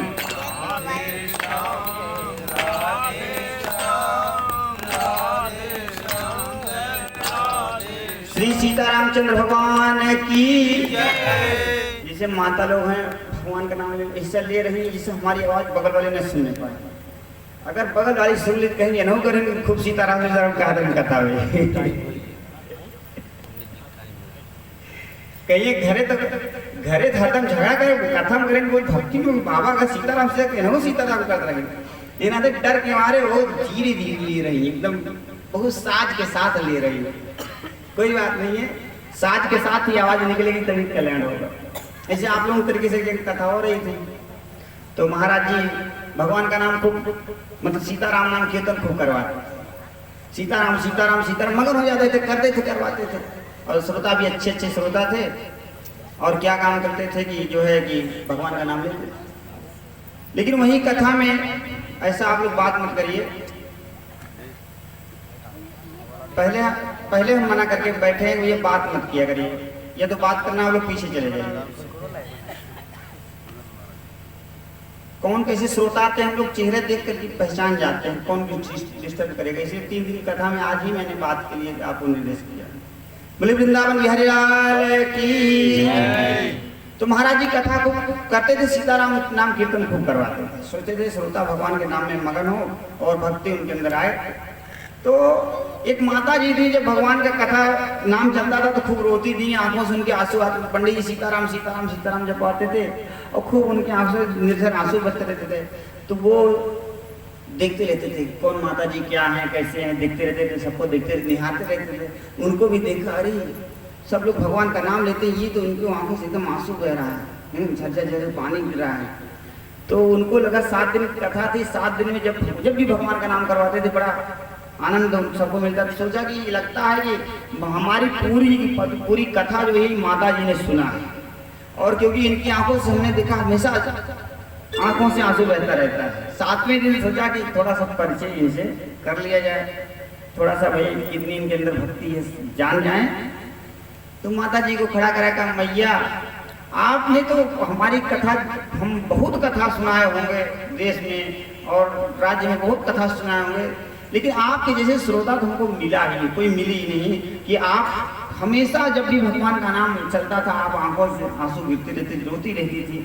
श्री सीतारामचंद्र भगवान की। जैसे माता लोग हैं भगवान का नाम हिस्सा ले रही है, जिससे हमारी आवाज बगल वाले न सुनने पाए। अगर बगल वाली सुन ली कहेंगे नहीं करेंगे खूब सीताराम कहा कथा में कहिए घरे तो हरदम झगड़ा करे कथा में करेंगे बोल भक्ति में बाबा का सीताराम से कहना सीताराम कर रहे लेकिन आते डर के मारे वो धीरे धीरे ले रही एकदम बहुत साज के साथ ले रही है। कोई बात नहीं है, साज के साथ ही आवाज निकलेगी तभी कल्याण होगा। ऐसे आप लोगों तरीके से एक कथा हो रही थी तो महाराज जी भगवान का नाम खूब मतलब सीताराम नाम कीर्तन खूब करवाते, सीताराम सीताराम सीताराम मगन हो जाते थे, करते थे, करवाते थे। और श्रोता भी अच्छे अच्छे श्रोता थे और क्या काम करते थे कि जो है कि भगवान का नाम लेते। लेकिन वही कथा में ऐसा आप लोग बात मत करिए, पहले हम मना करके बैठे हैं, ये बात मत किया करिए, या तो बात करना आप लोग पीछे चले जाइए। कौन कैसे श्रोता आते हैं हम लोग चेहरे देख कर पहचान जाते हैं कौन डिस्टर्ब करेगा। इसलिए 3 दिन कथा में आज ही मैंने बात के लिए आपको निर्देश किया। बोले वृंदावन बिहारी लाल की। तो महाराज जी कथा को करते थे, सीताराम नाम कीर्तन खूब करवाते थे, सोचते थे श्रोता भगवान के नाम में मगन हो और भक्ति उनके अंदर आए। तो एक माता जी थी, जब भगवान का कथा नाम चलता था तो खूब रोती थी, आंखों से उनके आंसू आते। पंडित जी सीताराम सीताराम सीताराम जब आते थे और खूब उनके आंसू निर्झर आंसू बहते रहते थे। तो वो देखते रहते थे कौन माता जी क्या है कैसे हैं, देखते रहते थे, सबको देखते निहारते रहते थे। उनको भी देखा अरे सब लोग भगवान का नाम लेते हैं, ये तो उनकी आंखों से एकदम आंसू बह रहा है, झरझर झरझर पानी गिर रहा है। तो उनको लगा 7 दिन कथा थी, 7 दिन में जब भी भगवान का नाम करवाते थे बड़ा आनंद सबको मिलता। तो सोचा कि लगता है कि हमारी पूरी कथा जो है माता जी ने सुना है, और क्योंकि इनकी आंखों से हमने देखा हमेशा आंखों से आंसू बहता रहता है। 7वें दिन सोचा कि थोड़ा सा परिचय इनसे कर लिया जाए, थोड़ा सा भाई कितनी इनके अंदर भक्ति है जान जाए। तो माता जी को खड़ा करा कर मैया आपने तो हमारी कथा, हम बहुत कथा सुनाए होंगे देश में और राज्य में, बहुत कथा सुनाए होंगे, लेकिन आपके जैसे श्रोता तो हमको मिला ही कोई मिली ही नहीं कि आप हमेशा जब भी भगवान का नाम चलता था आप आंखों से आंसू गिरती रहती, रोती रहती थी।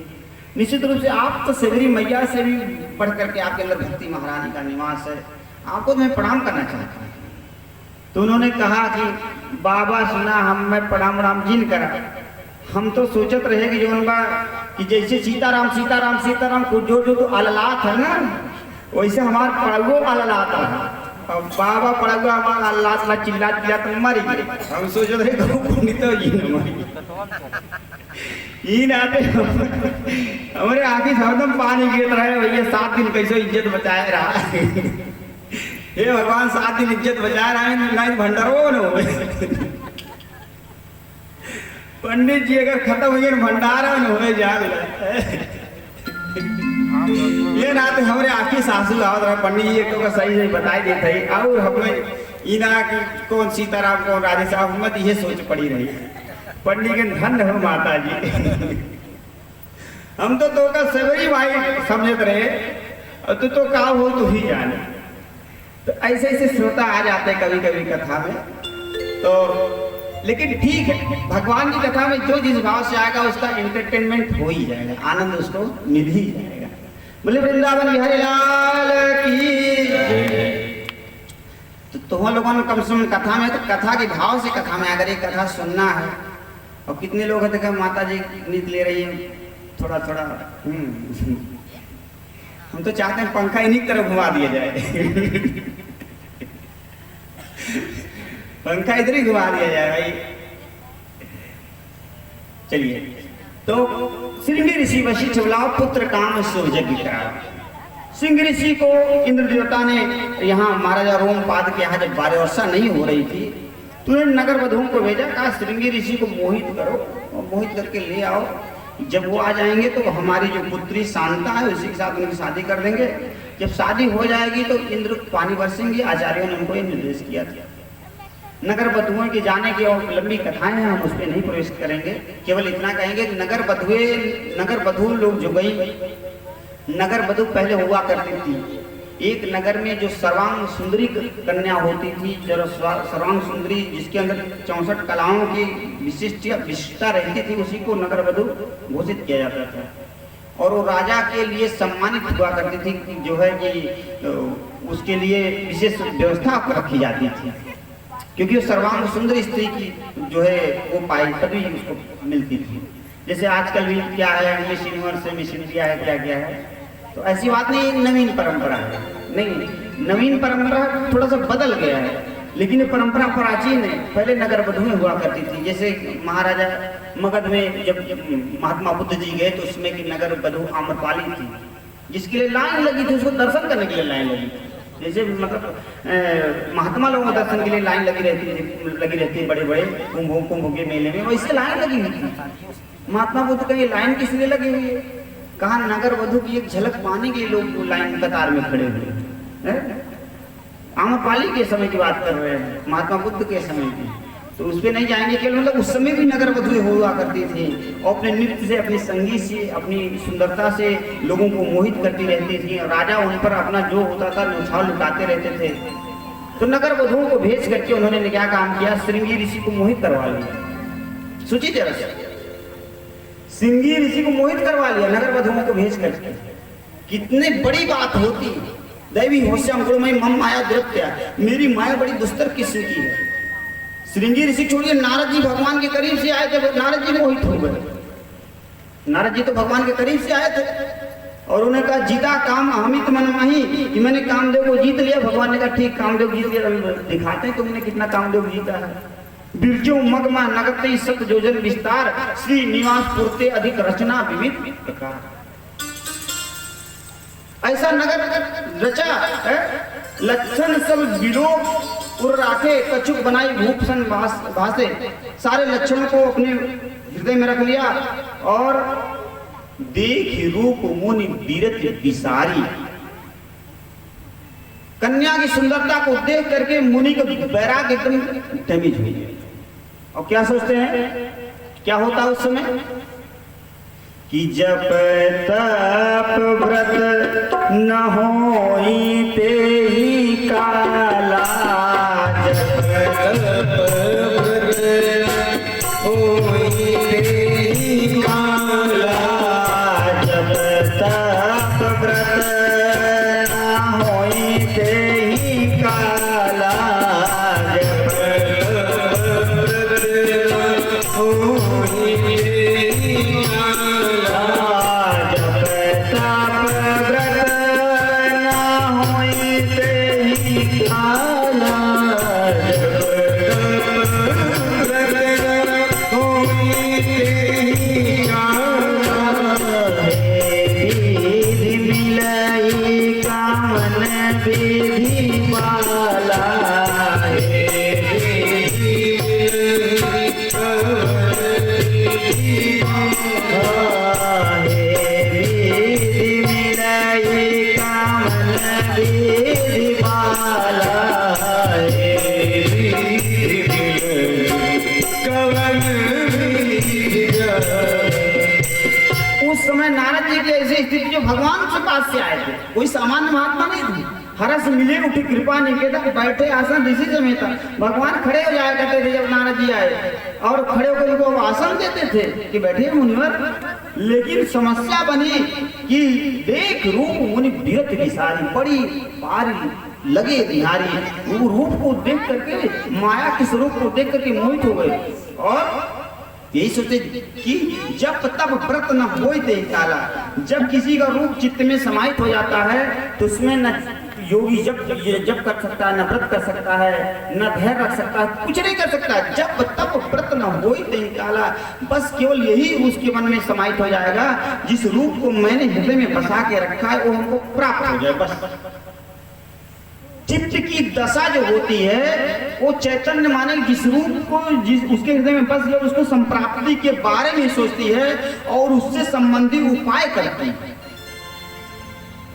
निश्चित रूप से आप तो सेवरी मैया से भी बढ़ करके आपके अंदर भक्ति महारानी का निवास है, आपको मैं प्रणाम करना चाहता हूँ। तो उन्होंने कहा कि बाबा सुना हम मैं प्रणाम जिन करा, हम तो सोचत रहे कि जो कि जैसे सीताराम सीताराम सीताराम को जो जो तो अललात है ना, वैसे हमार पड़गो अललात है। और बाबा पड़गो हमारा अल्लाह चिल्ला चिल्ला तो मरी गई। हम सोच रहे तो ये न मरी आते हमारे आखिर हरदम पानी गिर रहे भैया, 7 दिन कैसे इज्जत बचाए रहा हे भगवान, 7 दिन इज्जत बचा रहा है नहीं भंडारो न पंडित जी अगर खत्म हो गए भंडारा न हो जा ये ना तो हमारे आखिर सासू आवत रहा। पंडित जी एक तो सही सही बताई देते है और हमें इना की कौन सीताराम कौन राधे साहब मत ये सोच पड़ी रही। पंडित के धन हो माता जी हम तो का सेवरी भाई समझते रहे और तो का हो तो ही जाने। तो ऐसे ऐसे श्रोता आ जाते कभी कभी कथा में। तो लेकिन ठीक है, भगवान की कथा में जो जिस भाव से आएगा उसका एंटरटेनमेंट हो ही जाएगा, आनंद उसको मिल ही जाएगा। बोले वृंदावन बिहारी लाल की। तो तुम लोगों ने कम से कम कथा में तो कथा के भाव से कथा में अगर एक कथा सुनना है, और कितने लोग हैं देखा माता जी नींद ले रही है थोड़ा थोड़ा हम तो चाहते हैं पंखा इन्हीं की तरफ घुमा दिया जाए पंखा इधर ही घुमा दिया जाए भाई। चलिए, तो सिंह ऋषि वशिष्ठ बुलाओ पुत्र काम सुजग कराओ। सिंह ऋषि को इंद्र देवता ने यहाँ महाराजा रोमपाद के यहाँ जब 12 वर्षा नहीं हो रही थी तो उन्होंने नगर वधुओं को भेजा, कहा श्रृंगी ऋषि को मोहित करो और मोहित करके ले आओ। जब वो आ जाएंगे तो हमारी जो पुत्री शांता है उसी के साथ उनकी शादी कर देंगे। जब शादी हो जाएगी तो इंद्र पानी बरसेंगे। आचार्यों ने हमको ये निर्देश किया था। नगर वधुओं के जाने की और लंबी कथाएं हैं, हम उस पर नहीं प्रवेश करेंगे, केवल इतना कहेंगे कि नगर वधु लोग जो गई, नगर वधु पहले हुआ करती थी। एक नगर में जो सर्वांग सुंदरी कन्या होती थी, जो सर्वांग सुंदरी जिसके अंदर 64 कलाओं की विशिष्टता रहती थी, उसी को नगर वधु घोषित किया जाता था। और वो राजा के लिए सम्मानित हुआ करती थी कि जो है कि उसके लिए विशेष व्यवस्था रखी जाती थी, क्योंकि वो सर्वांग सुंदर स्त्री की जो है वो पाई तभी उसको मिलती थी। जैसे आजकल भी क्या है, मिस यूनिवर्स से मिस इंडिया है, क्या क्या है, तो ऐसी बात नहीं, नवीन परंपरा है। नहीं, नवीन परंपरा थोड़ा सा बदल गया है, लेकिन ये परंपरा प्राचीन है। पहले नगर वधुएं हुआ करती थी। जैसे महाराजा मगध में जब महात्मा बुद्ध जी गए तो उसमें की नगर वधु आम्रपाली थी, जिसके लिए लाइन लगी थी, उसको दर्शन करने के लिए लाइन लगी थी। जैसे मतलब महात्मा लोगों को दर्शन के लिए लाइन लगी रहती है बड़े बड़े कुंभ के मेले में, वैसे लाइन लगी हुई थी। महात्मा बुद्ध का ये लाइन किस लिए लगी हुई है? कहा नगर वधु की एक झलक पाने के लोग लाइन कतार में खड़े हुए हैं। आम्रपाली के समय की बात कर रहे हैं, महात्मा बुद्ध के समय की, तो उस पर नहीं जाएंगे केवल। मतलब उस समय भी नगर वधुएं हुआ करती थी और अपने नृत्य से, अपने संगीत से, अपनी सुंदरता से लोगों को मोहित करती रहती थी। राजा उन पर अपना जो होता था न्यौछावर लुटाते रहते थे। तो नगर वधुओं को भेज करके उन्होंने क्या काम किया, श्रृंगी ऋषि को मोहित करवा लिया। सोचिए जरा, श्रृंगी ऋषि को मोहित करवा लिया नगर वधुओं को भेज करके। कितनी बड़ी बात होती। दैवी होश्याम गुणमयी मम माया द्रव्या, मेरी माया बड़ी दुस्तर किस्म की है। श्रृंगी ऋषि छोड़िए, नारद जी भगवान के करीब से आए थे, नारद जी मोहित हो गए। नारद जी तो भगवान के करीब से आए थे और उन्होंने कहा जीता काम अहमित मन माही, कि मैंने कामदेव को जीत लिया। भगवान ने कहा ठीक, कामदेव जीत लिया, दिखाते हैं तुमने कितना कामदेव जीता है। बिरजो मगमा नगते सत जोजन विस्तार, श्री निवास पुरते अधिक रचना विविध प्रकार। ऐसा नगर रचा है, लक्षण सब विलोक उर राखे, कछुक बनाई भूषण भासे। सारे लक्षणों को अपने हृदय में रख लिया और देख रूप मुनि बीरत विसारी। कन्या की सुंदरता को देख करके मुनि को बैराग एकदम डैमेज हुई। और क्या सोचते हैं, क्या होता है उस समय कि जप तप व्रत न होई ते ही काला, जप तप व्रत होई ते ही काला, जप तप व्रत न होई ते ही काला, जप तप व्रत होई ते ही काला, जप तप व्रत न होई ते ही काला, जप तप व्रत होई ते ही काला। विधि मिलाई कामन विधि माला, उस समय नारद जी की ऐसी स्थिति जो भगवान के पास से आए थे, कोई सामान्य महात्मा नहीं थे। हरस मिले उठी कृपा निकेतन, बैठे आसन ऋषि समेत। भगवान खड़े हो जाया करते थे जब नारद जी आए, और खड़े होकर उनको आसन देते थे कि बैठिए मुनिवर। लेकिन समस्या बनी कि देख रूप मुनि बीरत विसारी, बड़ी पारी लगे बिहारी। वो रूप को देख करके, माया के स्वरूप को देख करके मोहित हो गए और यही सोचे कि जब तब व्रत न होई ते काला। जब किसी का रूप चित्त में समाहित हो जाता है तो उसमें न योगी जब कर सकता है, न व्रत कर सकता है, न धैर्य रख सकता है, कुछ नहीं कर सकता। जब तब व्रत न होई ते काला, बस केवल यही उसके मन में समाहित हो जाएगा, जिस रूप को मैंने हृदय में बसा के रखा है वो हमको प्राप्त हो जाए। बस चित्त की दशा जो होती है वो चैतन्य माने जिस रूप को उसके हृदय में बस गया, उसको संप्राप्ति के बारे में सोचती है और उससे संबंधी उपाय करती है,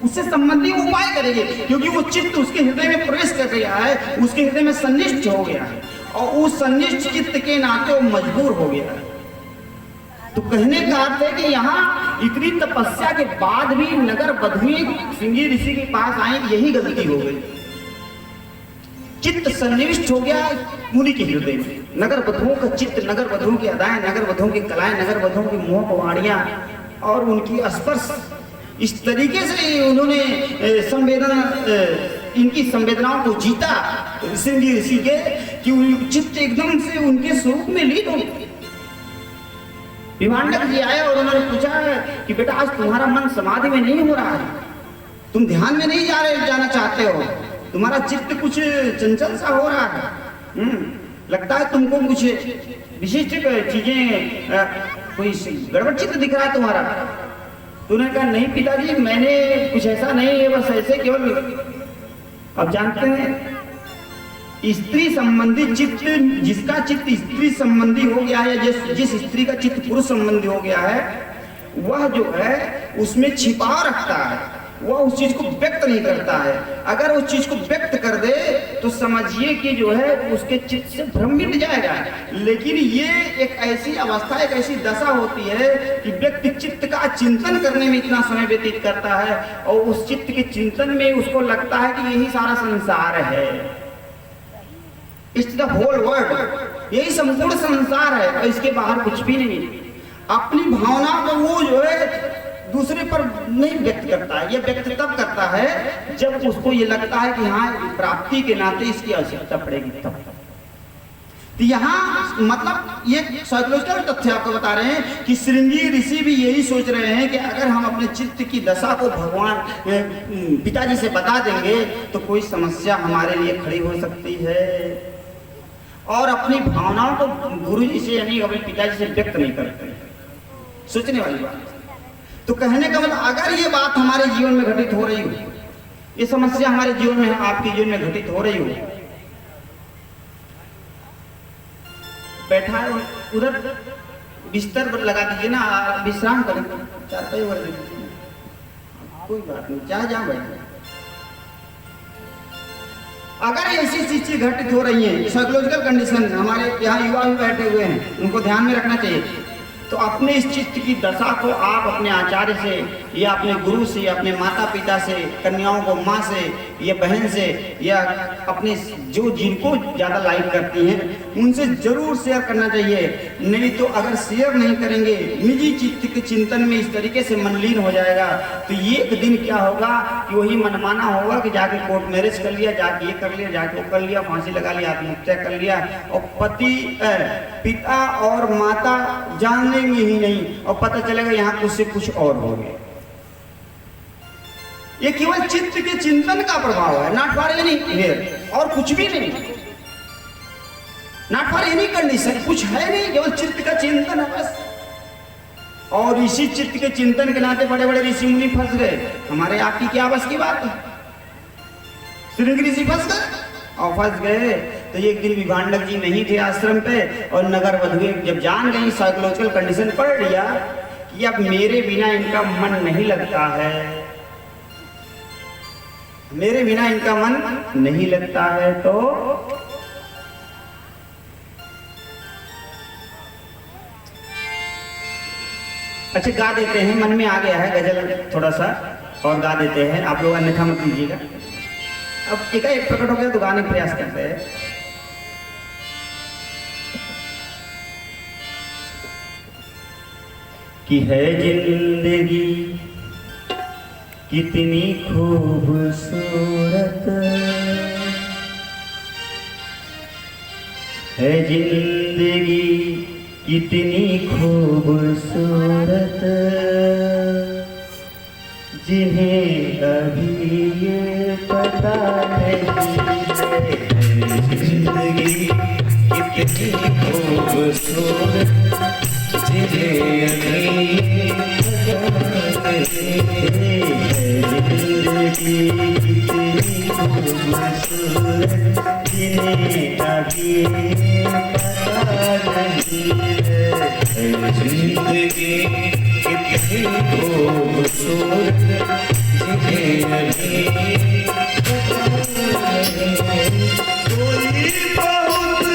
उससे संबंधी उपाय करेगी, क्योंकि वो चित्त उसके हृदय में प्रवेश कर गया है, उसके हृदय में सन्निष्ठ हो गया है और उस सन्निष्ठ चित्त के नाते वो मजबूर हो गया है। तो कहने का अर्थ है कि यहाँ इतनी तपस्या के बाद भी नगर वधुएं श्रृंगी ऋषि के पास आई, यही गलती हो गई। चित्त सन्निविष्ट हो गया मुनि के हृदय में। नगर वधुओं का चित्त, नगर वधुओं की अदाएं, नगर वधुओं की कलाएं, नगर वधुओं की मोह वाणियां, और उनकी स्पर्श इस तरीके से उन्होंने इनकी संवेदनाओं को जीता ऋषि के कि चित्त एकदम से उनके स्वरूप में लीन हो गया। विभांडक जी आए और उन्होंने पूछा कि बेटा आज तुम्हारा मन समाधि में नहीं हो रहा है, तुम ध्यान में नहीं जाना चाहते हो, तुम्हारा चित्त कुछ चंचल सा हो रहा है, लगता है तुमको कुछ विशिष्ट चीजें कोई गड़बड़ चित्त दिख रहा है तुम्हारा। तो उन्होंने कहा नहीं पिताजी मैंने कुछ ऐसा नहीं है, बस ऐसे केवल अब जानते हैं स्त्री संबंधी चित्त, जिसका चित्त स्त्री संबंधी हो गया है, जिस स्त्री का चित्त पुरुष संबंधी हो गया है, वह जो है उसमें छिपाव रखता है, वह उस चीज को व्यक्त नहीं करता है। अगर उस चीज को व्यक्त कर दे तो समझिए कि जो है उसके चित्त से भ्रम मिट जाएगा। लेकिन ये एक ऐसी अवस्था, एक ऐसी दशा होती है कि व्यक्ति चित्त का चिंतन करने में इतना समय व्यतीत करता है और उस चित्त के चिंतन में उसको लगता है कि यही सारा संसार है, इट्स द होल वर्ल्ड, यही संपूर्ण संसार है और इसके बाहर कुछ भी नहीं। अपनी भावना को वो जो है दूसरे पर नहीं व्यक्त करता है, ये व्यक्त तब करता है जब उसको ये लगता है कि हाँ प्राप्ति के नाते इसकी आवश्यकता पड़ेगी तब। तो यहाँ मतलब ये साइकोलॉजिकल तथ्य आपको बता रहे हैं कि श्रृंगी ऋषि भी यही सोच रहे हैं कि अगर हम अपने चित्त की दशा को भगवान पिताजी से बता देंगे तो कोई समस्या हमारे लिए खड़ी हो सकती है और अपनी भावनाओं को गुरु जी से यानी अपने पिताजी से व्यक्त नहीं करते। सोचने वाली बात। तो कहने का मतलब अगर ये बात हमारे जीवन में घटित हो रही हो, ये समस्या हमारे जीवन में आपके जीवन में घटित हो रही हो, बैठा है उधर बिस्तर पर लगा दीजिए ना, विश्राम करें, चारपाई वगैरह दीजिए, कोई बात नहीं, चाहे जहां बैठे। अगर ऐसी चीजें घटित हो रही हैं, साइकोलॉजिकल कंडीशन, हमारे यहाँ युवा भी बैठे हुए हैं, उनको ध्यान में रखना चाहिए। तो अपने इस चित्त की दशा को आप अपने आचार्य से या अपने गुरु से या अपने माता पिता से, कन्याओं को माँ से या बहन से या अपने जो जिनको ज़्यादा लाइक करती हैं उनसे जरूर शेयर करना चाहिए। नहीं तो अगर शेयर नहीं करेंगे, निजी चित्त के चिंतन में इस तरीके से मनलीन हो जाएगा तो एक दिन क्या होगा कि वही मनमाना होगा कि जाके कोर्ट मैरिज कर लिया, जाके ये कर लिया, जाके वो कर लिया, फांसी लगा लिया, आत्महत्या कर लिया और पिता और माता जानने में ही नहीं और पता चलेगा यहाँ कुछ से कुछ और हो गया। ये केवल चित्त के चिंतन का प्रभाव है, नॉट फॉर एनी हियर, और कुछ भी नहीं, नॉट फॉर एनी कंडीशन, कुछ है नहीं, केवल चित्त का चिंतन है बस। और इसी चित्त के चिंतन के नाते बड़े बड़े ऋषि मुनि फंस गए। हमारे आपकी क्या बस की बात है, श्रृंगी ऋषि फंस गए और फंस गए। तो एक दिन विभांडक जी नहीं थे आश्रम पे और नगर वधुएं जब जान गई, साइकोलॉजिकल कंडीशन पढ़ लिया कि अब मेरे बिना इनका मन नहीं लगता है, मेरे बिना इनका मन नहीं लगता है। तो अच्छा गा देते हैं, मन में आ गया है गजल थोड़ा सा और गा देते हैं, आप लोग अन्यथा मत लीजिएगा। अब एक प्रकट हो गया तो गाने का प्रयास करते हैं। कि है जिंदगी कितनी खूबसूरत, है जिंदगी कितनी खूबसूरत, जिन्हें अभी ये पता नहीं है। जिंदगी कितनी खूबसूरत, जिन्हें अभी ये पता नहीं है। जिंदगी कितनी खूबसूरत, जिन्हें अभी ये पता नहीं है। जिंदगी कितनी खूबसूरत, जिन्हें अभी कोई बहुत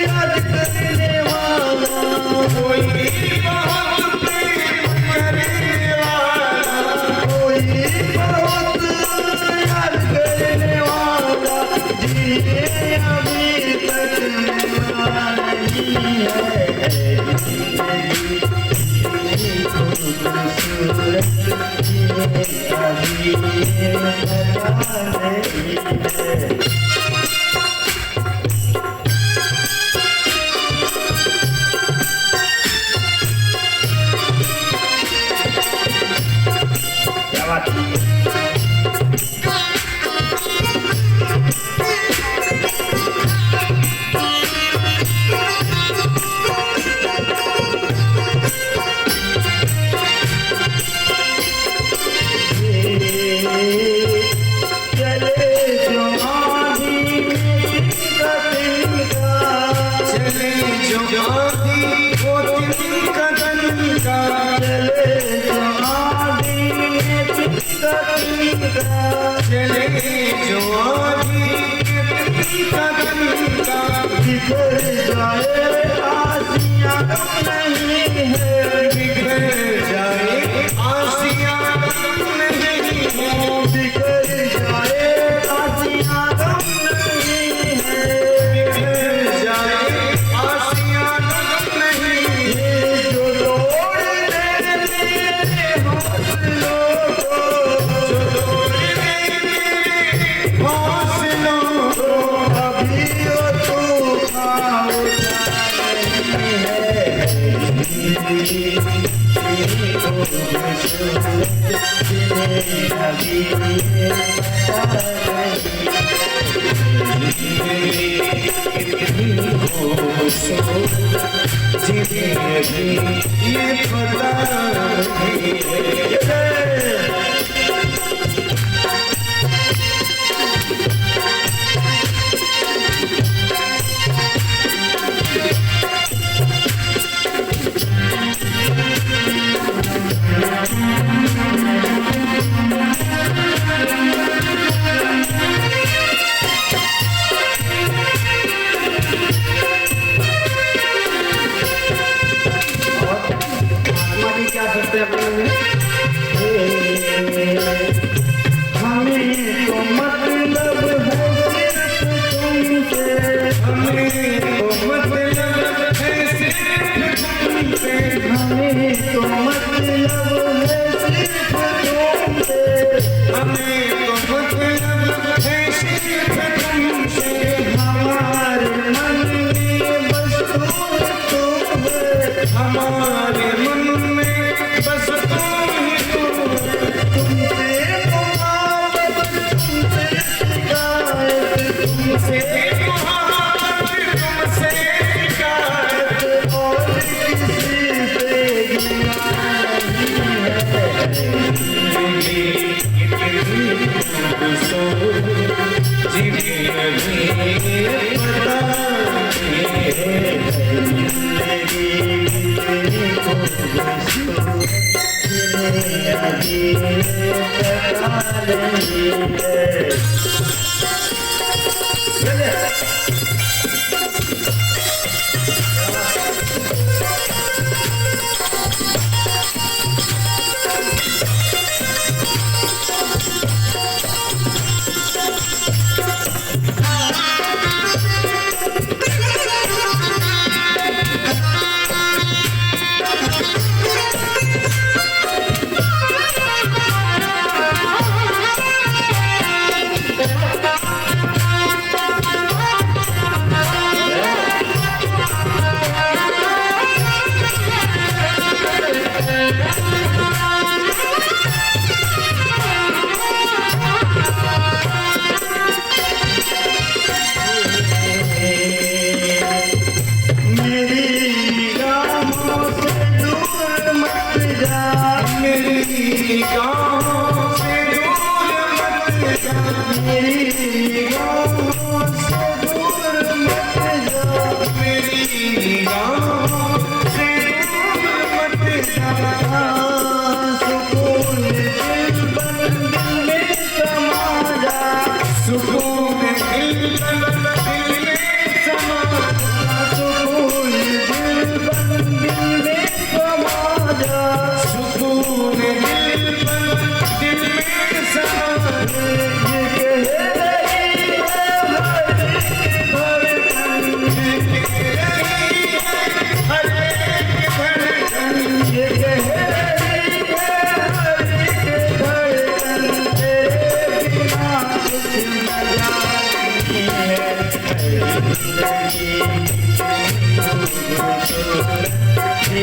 याद करने वाला, कोई बहुत करने वाला, कोई बहुत याद करने वाला, जिन्हें अभी तक नहीं है।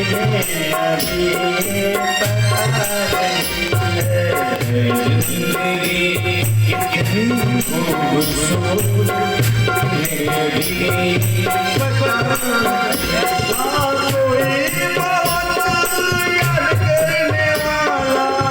अभी पता नहीं है जिंदगी कितनी खूबसूरत है भी पता कोई बहुत याद करने वाला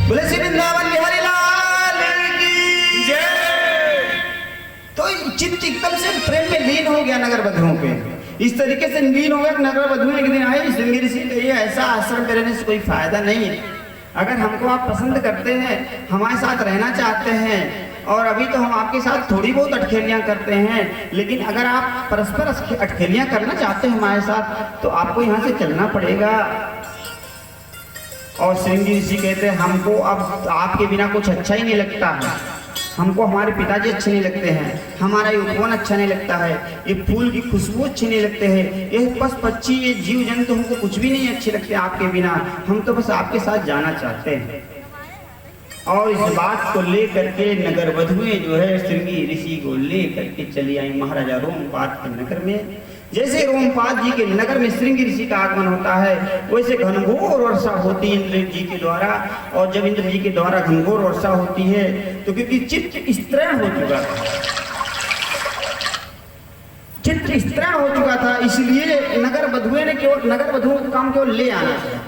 बोले श्री वृंदावन बिहारी लाल की जय। तो चित्त एकदम से प्रेम में लीन हो गया नगर बधुओं पे। इस तरीके से लीन हो गया कि नगर बधुएं एक दिन आए श्रृंगी ऋषि कहिए ऐसा आश्रम करने से कोई फायदा नहीं है। अगर हमको आप पसंद करते हैं, हमारे साथ रहना चाहते हैं, और अभी तो हम आपके साथ थोड़ी बहुत अटखेलियां करते हैं, लेकिन अगर आप परस्पर अटखेलियां करना चाहते हैं हमारे साथ तो आपको यहाँ से चलना पड़ेगा। और श्रृंगी ऋषि कहते हैं हमको अब आपके बिना कुछ अच्छा ही नहीं लगता है, हमको हमारे पिताजी अच्छे नहीं लगते हैं, हमारा ये उपवन अच्छा नहीं लगता है, ये फूल की खुशबू अच्छी नहीं लगते हैं, ये पशु पक्षी ये जीव जंतु हमको कुछ भी नहीं अच्छे लगते आपके बिना, हम तो बस आपके साथ जाना चाहते हैं। और इस बात को लेकर के नगर वधुएं जो है श्रृंगी ऋषि को लेकर के चली आई महाराजा रोमपाद के नगर में। जैसे रोमपाद जी के नगर में श्रृंगी ऋषि का आगमन होता है वैसे घनघोर वर्षा होती है इंद्र जी के द्वारा। और जब इंद्र जी के द्वारा घनघोर वर्षा होती है तो क्योंकि चित्त स्तरण हो चुका था, चित्त स्तरण हो चुका था, इसलिए नगर वधुएं ने केवल नगर वधुओं का काम केवल ले आना था,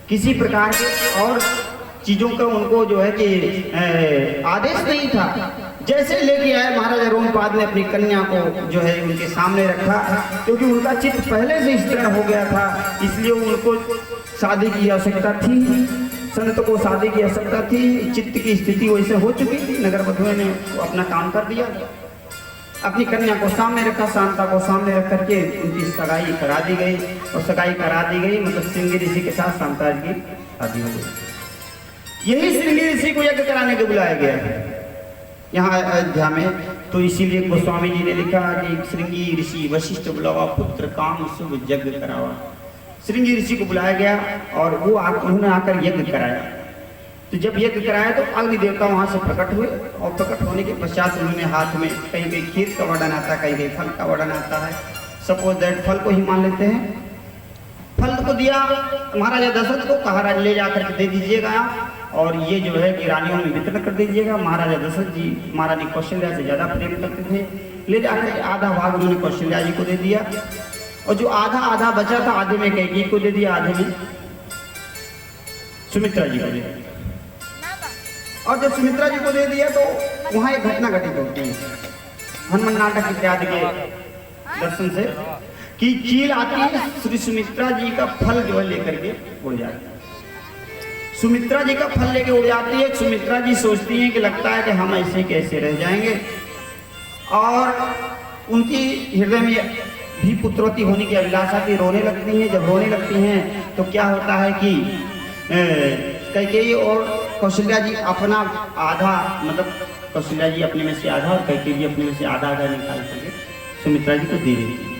किसी प्रकार के और चीजों का उनको जो है कि आदेश नहीं था। जैसे लेके आए महाराजा रोमपाद ने अपनी कन्या को जो है उनके सामने रखा, क्योंकि उनका चित्त पहले से स्तरण हो गया था, इसलिए उनको शादी की आवश्यकता थी, संत को शादी की आवश्यकता थी, चित्त की स्थिति वैसे हो चुकी थी। नगर वधुएं ने अपना काम कर दिया, अपनी कन्या को सामने रखा, शांता को सामने रख करके उनकी सगाई करा दी गई। और सगाई करा दी गई मतलब श्रृंगी ऋषि के साथ शांता की शादी हो गई। यही श्रृंगी ऋषि को यज्ञ कराने के बुलाया गया है यहाँ अयोध्या में। तो इसीलिए गोस्वामी जी ने लिखा कि श्रृंगी ऋषि वशिष्ठ बुलावा पुत्र काम शुभ यज्ञ करावा। श्रृंगी ऋषि को बुलाया गया और वो उन्होंने आकर यज्ञ कराया। तो जब यज्ञ कराया तो अग्नि देवता वहाँ से प्रकट हुए, और प्रकट होने के पश्चात उन्होंने हाथ में कहीं कहीं खीर का वर्णन आता है, कहीं कहीं फल का वर्णन आता है। सपोज दैट फल को ही मान लेते हैं, फल को दिया महाराजा दशरथ को, कहा ले जाकर के दे दीजिएगा आप, और ये जो है कि रानियों में वितरण कर दीजिएगा। महाराजा दशरथ जी महारानी कौशल्या से ज़्यादा प्रेम करते थे, ले जाकर के आधा भाग उन्होंने कौशल्या जी को दे दिया, और जो आधा आधा बचा था आधे में कैकेयी को दे दिया, आधे में सुमित्रा जी को दे दिया। और जब सुमित्रा जी को दे दिया तो वहाँ एक घटना घटित होती है हनुमान नाटक इत्यादि के दर्शन से, कि चील आती है श्री सुमित्रा जी का फल जो है लेकर के उड़ जाती है। सुमित्रा जी का फल लेके उड़ जाती है। सुमित्रा जी सोचती हैं कि लगता है कि हम ऐसे कैसे रह जाएंगे, और उनकी हृदय में भी पुत्रवती होने की अभिलाषा थी, रोने लगती हैं। जब रोने लगती हैं तो क्या होता है कि कैकेयी और कौशल्या जी अपना आधा मतलब कौशल्या जी अपने में से आधा और कैकेयी जी अपने में से आधा आधा निकाल करके सुमित्रा जी को दे देती है।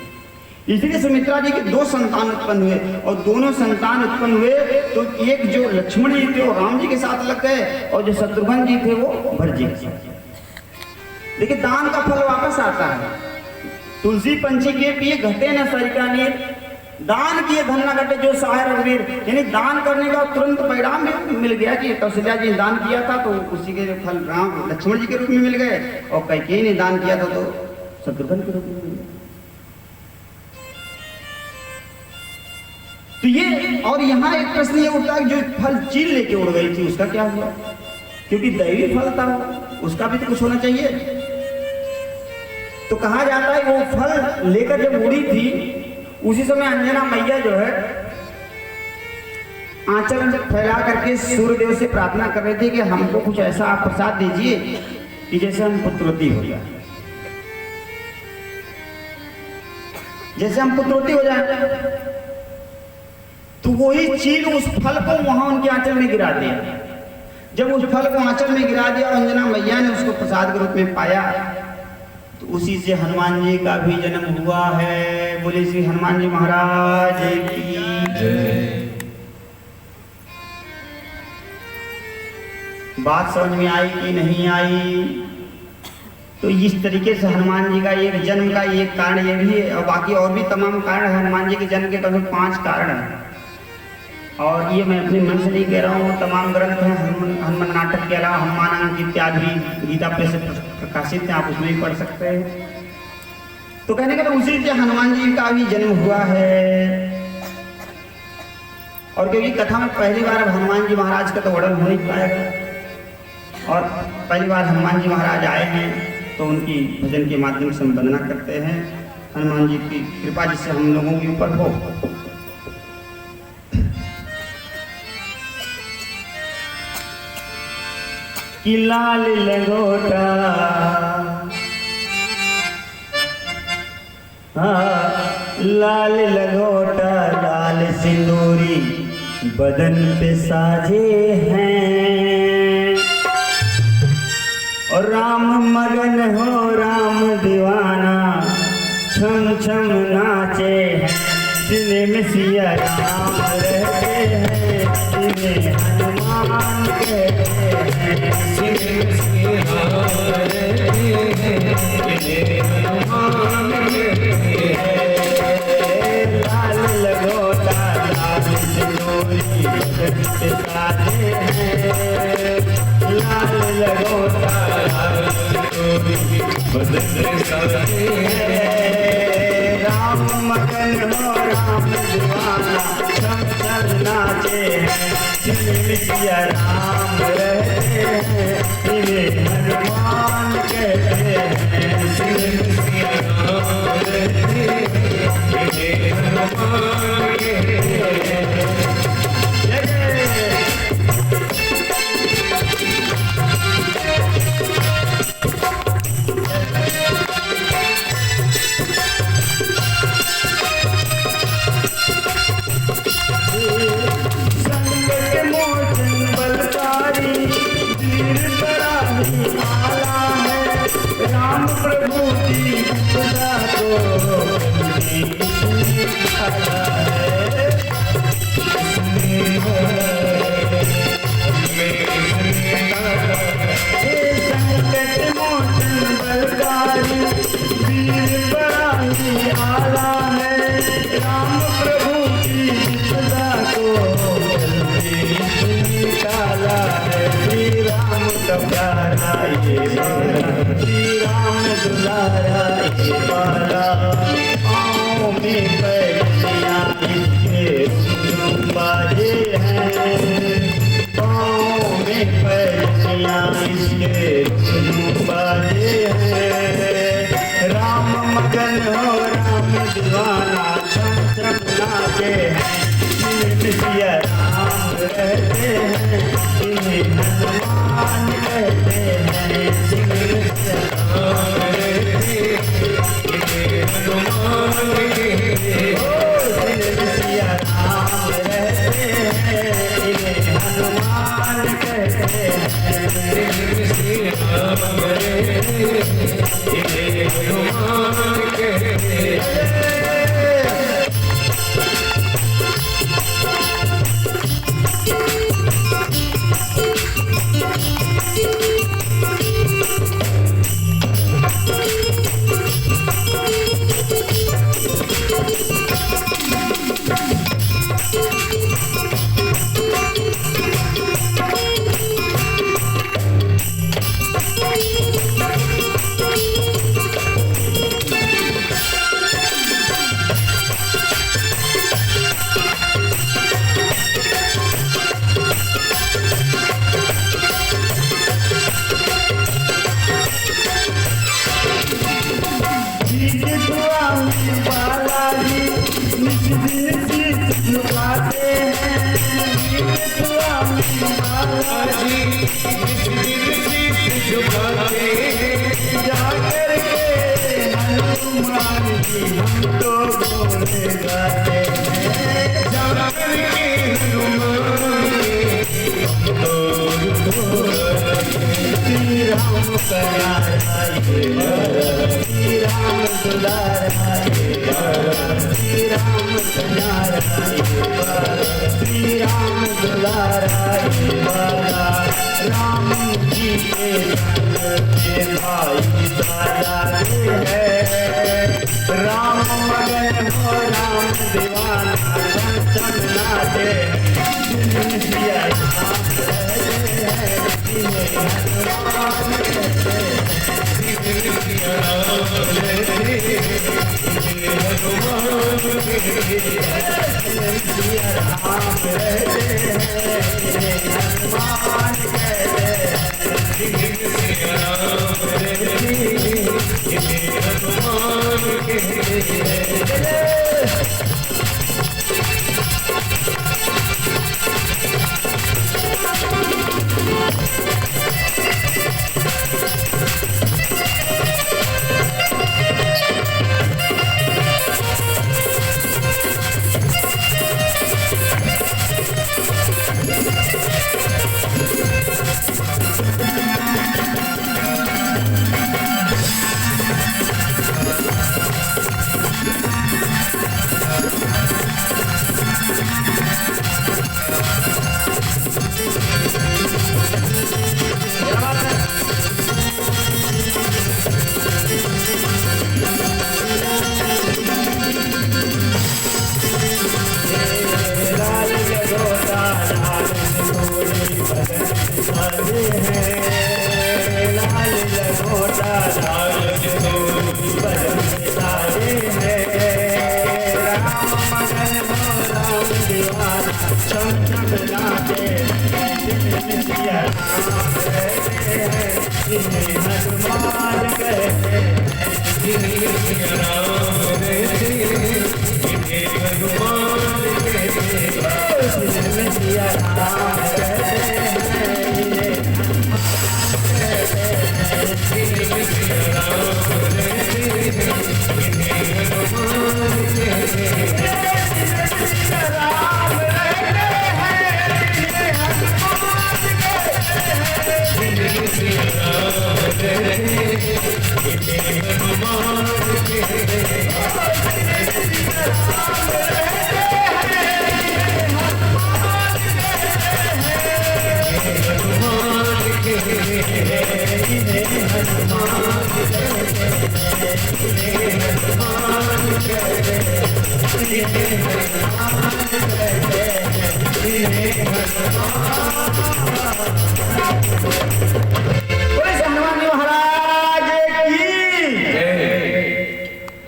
इसलिए सुमित्रा जी के 2 संतान उत्पन्न हुए, और दोनों संतान उत्पन्न हुए तो एक जो लक्ष्मण जी थे वो राम जी के साथ लग गए, और जो शत्रुघ्न जी थे वो भरत जी के साथ। देखिए दान का फल वापस आता है। तुलसी पंछी के पिए घटे न सरिका नीर, दान किए धन न घटे जो सहाय रघुवीर। यानी दान करने का तुरंत परिणाम भी मिल गया कि कौशल्या जी ने दान किया था तो उसी के फल राम लक्ष्मण जी के रूप में मिल गए, और कैकेयी ने दान किया था तो शत्रुघ्न के रूप में मिल गए। तो ये, और यहाँ एक प्रश्न ये उठता है जो फल चील लेके उड़ गई थी उसका क्या हुआ, क्योंकि दैवी फल था उसका भी तो कुछ होना चाहिए। तो कहा जाता है वो फल लेकर जब उड़ी थी, उसी समय अंजना मैया जो है आंचल फैला करके सूर्यदेव से प्रार्थना कर रही थी कि हमको कुछ ऐसा आप प्रसाद दीजिए कि जैसे हम पुत्रवती हो जाए, जैसे हम पुत्रवती हो जाए। तो वही चीज उस फल को वहां उनके आंचल में गिरा दिया। जब उस फल को आंचल में गिरा दिया, अंजना मैया ने उसको प्रसाद के रूप में पाया, तो उसी से हनुमान जी का भी जन्म हुआ है। बोले श्री हनुमान जी महाराज की जय। बात समझ में आई कि नहीं आई? तो इस तरीके से हनुमान जी का एक जन्म का एक कारण ये भी है, और बाकी और भी तमाम कारण है हनुमान जी के जन्म के। कभी 5 कारण हैं, और ये मैं अपने मन से नहीं कह रहा हूँ। तमाम ग्रंथ हैं, हनुमान नाटक के अलावा हनुमान अंक इत्यादि गीता प्रेस से प्रकाशित हैं, आप उसमें भी पढ़ सकते हैं। तो कहने का उसी से हनुमान जी का भी जन्म हुआ है। और क्योंकि कथा में पहली बार अब हनुमान जी महाराज का तो वर्णन हो नहीं पाएगा, और पहली बार हनुमान जी महाराज आए हैं, तो उनकी भजन के माध्यम से हम वंदना करते हैं। हनुमान जी की कृपा जिससे हम लोगों के ऊपर हो। कि लाल लंगोटा लाल लंगोटा लाल सिंदूरी बदन पे साजे हैं, और राम मगन हो राम दीवाना छम छम नाचे हैं। सीने में सिया राम रहते हैं, सीने हनुमान कहते हैं। सीने में सिया राम रहते हैं, सीने हनुमान कहते हैं। लाल लगोटा लाल सिंदूरी बदन पे साजे हैं, लाल लगोटा लाल सिंदूरी बदन पे साजे हैं। राम मगन हो राम दीवाना छम छम नाचे हैं, जिनमें सिया राम रहते हैं, जिन्हें हनुमान कहते हैं। जिनमें सिया राम रहते हैं, जिन्हें हनुमान कहते हैं। राम प्रभु की खुदा को संकट मोचन बलकारी वीर बड़ा ही आला है। राम प्रभु की खुदा को निकाला है। श्री राम का प्यारा ये बाला, श्री राम दुलारा ये बाला। पाँव में पैसियाँ इसके झुम बाजे हैं, पाँव में पैसियाँ इसके झुम बाजे हैं। राम मगन हो राम दीवाना छम छम नाचे हैं, जिनमें सिया राम रहते हैं, जिन्हें हनुमान कहते हैं। जिनमें सिया राम रहते हैं, जिन्हें हनुमान कहते हैं। जिनमें सिया राम रहते हैं, जिन्हें हनुमान कहते हैं। जिनमें सिया राम रहते हैं, जिन्हें हनुमान कहते हैं। इस दिन शीश झुकाते हैं स्वामी बाला जी इस दिन शीश झुकाते जाकर के हनुमान जी हम तो बोले गाते हैं जाकर के हनुमान श्री राम कन्हैया श्री राम दुलारा श्री राम कन्हैया श्री राम दुलारा राम जी के संग के भाई साया है राम मगन हो राम दीवाना चंचल नाचे सिया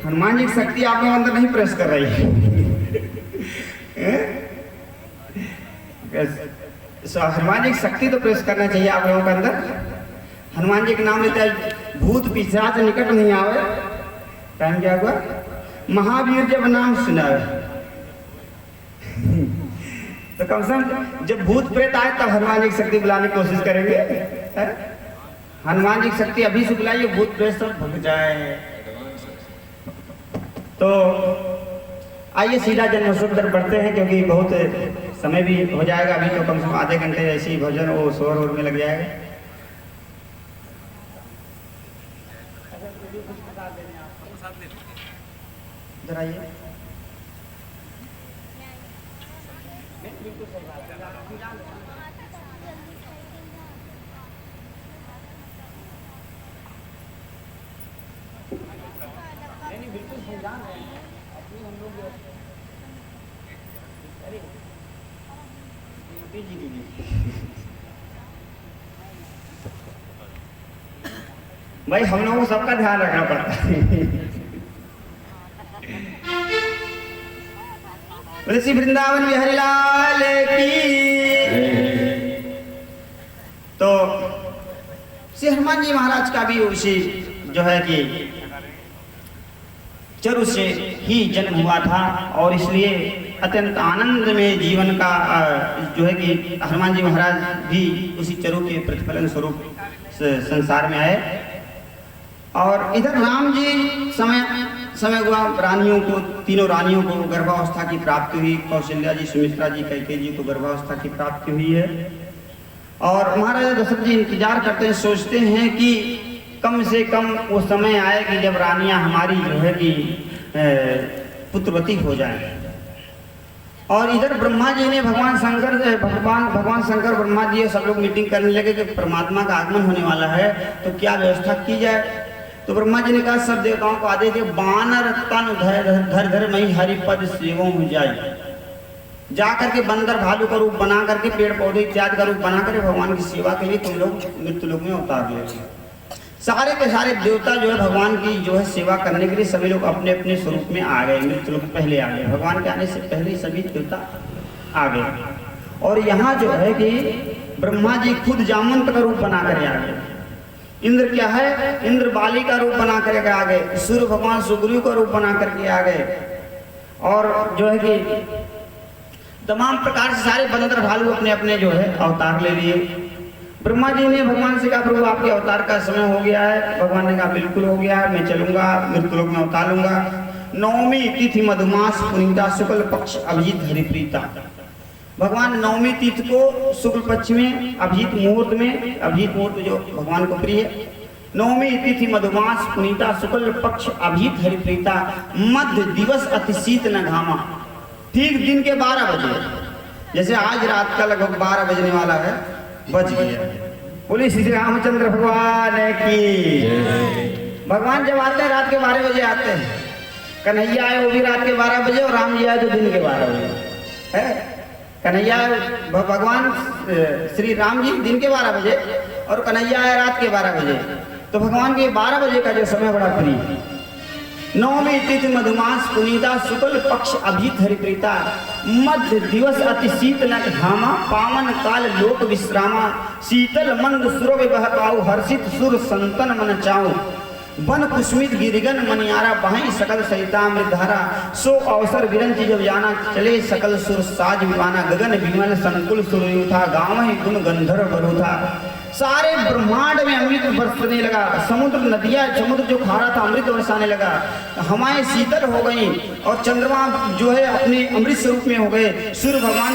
हनुमान जी की शक्ति आप लोगों अंदर नहीं प्रेस कर रही है हनुमान जी की शक्ति तो प्रेस करना चाहिए आप लोगों के अंदर। हनुमान जी के नाम लेते हैं भूत पिशाच निकट नहीं आवे। टाइम क्या हुआ? महावीर जब नाम सुनावे तो कम से कम जब भूत प्रेत आए तब हनुमान जी की शक्ति बुलाने की कोशिश करेंगे। हनुमान जी की शक्ति अभी से बुलाइए, भूत प्रेत सब भग जाए। तो आइए सीधा जन्मोत्सव तरफ बढ़ते हैं, क्योंकि बहुत समय भी हो जाएगा। अभी तो कम से कम आधे घंटे ऐसे ही भजन वो शोर वोर में लग जाएगा। इधर आइए। बिल्कुल समझा रहे हैं हम लोग जी के लिए। भाई हम लोगों को सबका ध्यान रखना पड़ता है। श्री वृंदावन बिहारी लाल की। तो श्री हनुमान जी महाराज का भी उसी जो है कि चरु से ही जन्म हुआ था और इसलिए अत्यंत आनंद में जीवन का जो है कि हनुमान जी महाराज भी उसी चरु के प्रतिफलन स्वरूप संसार में आए। और इधर राम जी समय हुआ रानियों को, तीनों रानियों को गर्भावस्था की प्राप्ति हुई। कौशल्या जी, सुमित्रा जी, कैकेयी जी को गर्भावस्था की प्राप्ति हुई है। और महाराजा दशरथ जी इंतजार करते हैं, सोचते हैं कि कम से कम वो समय आए कि जब रानियां हमारी जो है कि पुत्रवती हो जाए। और इधर ब्रह्मा जी ने भगवान शंकर ब्रह्मा जी सब लोग मीटिंग करने लगे कि परमात्मा का आगमन होने वाला है, तो क्या व्यवस्था की जाए। तो ब्रह्मा जी ने कहा सब देवताओं को आदेश दिया, बानर तन धर धर मई हरिपद सेवों हो जाए। जा करके बंदर भालू का रूप बना करके, पेड़ पौधे इत्यादि का रूप बना करके भगवान की सेवा के लिए तुम लोग मृत्यु लोक में अवतार ले। सारे के सारे देवता जो है भगवान की जो है सेवा करने के लिए सभी लोग अपने अपने स्वरूप में आ गए, मृत्यु लोक पहले आ गए। भगवान के आने से पहले ही सभी देवता आ गए। और यहाँ जो है कि ब्रह्मा जी खुद जामवंत का रूप बना कर आ गए। इंद्र क्या है, इंद्र बाली का रूप बना करके आ गए। सूर्य भगवान सुग्रीव का रूप बना करके आ गए। और जो है कि तमाम प्रकार से सारे बंदर भालू अपने अपने जो है अवतार ले लिए। ब्रह्मा जी ने भगवान से कहा प्रभु आपके अवतार का समय हो गया है। भगवान ने कहा बिल्कुल हो गया है, मैं चलूंगा, मृत्यु लोक में अवतार लूंगा। नवमी तिथि मधुमास पुनीता शुक्ल पक्ष अभिजीत हरिप्रीता। भगवान नवमी तिथि को शुक्ल पक्ष में अभिजीत मुहूर्त जो भगवान को प्रिय है, नवमी तिथि मधुमास पुनीता शुक्ल पक्ष अभिजीत हरिप्रीता, मध्य दिवस अति शीत न घामा। ठीक दिन के 12 बजे, जैसे आज रात का लगभग 12 बजने वाला है, बज गया। बोले श्री रामचंद्र भगवान की। भगवान जब आते हैं रात के 12 बजे आते हैं। कन्हैया आए वो भी रात के 12 बजे और राम जी आए तो दिन के 12 बजे है। कन्हैया भगवान श्री राम जी दिन के 12 बजे और कन्हैया आए रात के 12 बजे। तो भगवान के 12 बजे का जो समय बड़ा प्रिय। नवमी तिथि मधुमास पुनीता शुक्ल पक्ष अभिजीत हरिप्रीता, मध्य दिवस अति शीतल घामा, पावन काल लोक विश्रामा, शीतल मंद सुरभ बहकाऊ, हर्षित सुर संतन मन चाऊ, वन कुस्मित गिरिगन मनियारा, बहाई सकल सहिता मृधारा, सो अवसर विरंच जब जाना, चले सकल सुर साज विवाना, गगन विमल संकुल सुरयु था, गाँव ही गुण गंधर्व बरु था। सारे ब्रह्मांड में अमृत बरसने लगा। समुद्र नदियाँ, समुद्र जो खा रहा था अमृत बरसाने लगा। हवाएं शीतल हो गई और चंद्रमा जो है अपने अमृत स्वरूप में हो गए। सूर्य भगवान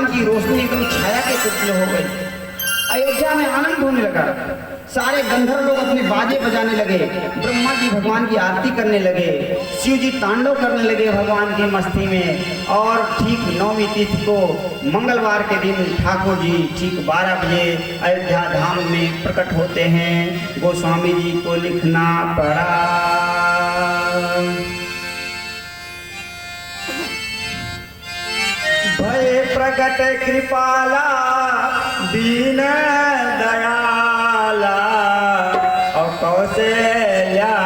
की रोशनी एकदम छाया के पुतले हो गई। अयोध्या में आनंद होने लगा। सारे गंधर्व लोग अपने बाजे बजाने लगे। ब्रह्मा जी भगवान की आरती करने लगे। शिव जी तांडव करने लगे भगवान की मस्ती में। और ठीक नवमी तिथि को मंगलवार के दिन ठाकुर जी ठीक 12 बजे अयोध्या धाम में प्रकट होते हैं। गोस्वामी जी को लिखना पड़ा। भय प्रकट कृपाला दीन दयाला, और कौशल्या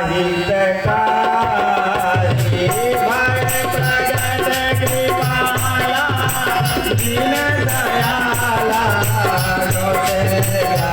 हितकारी। भय प्रकट कृपाला दीन दयाला, कौशल्या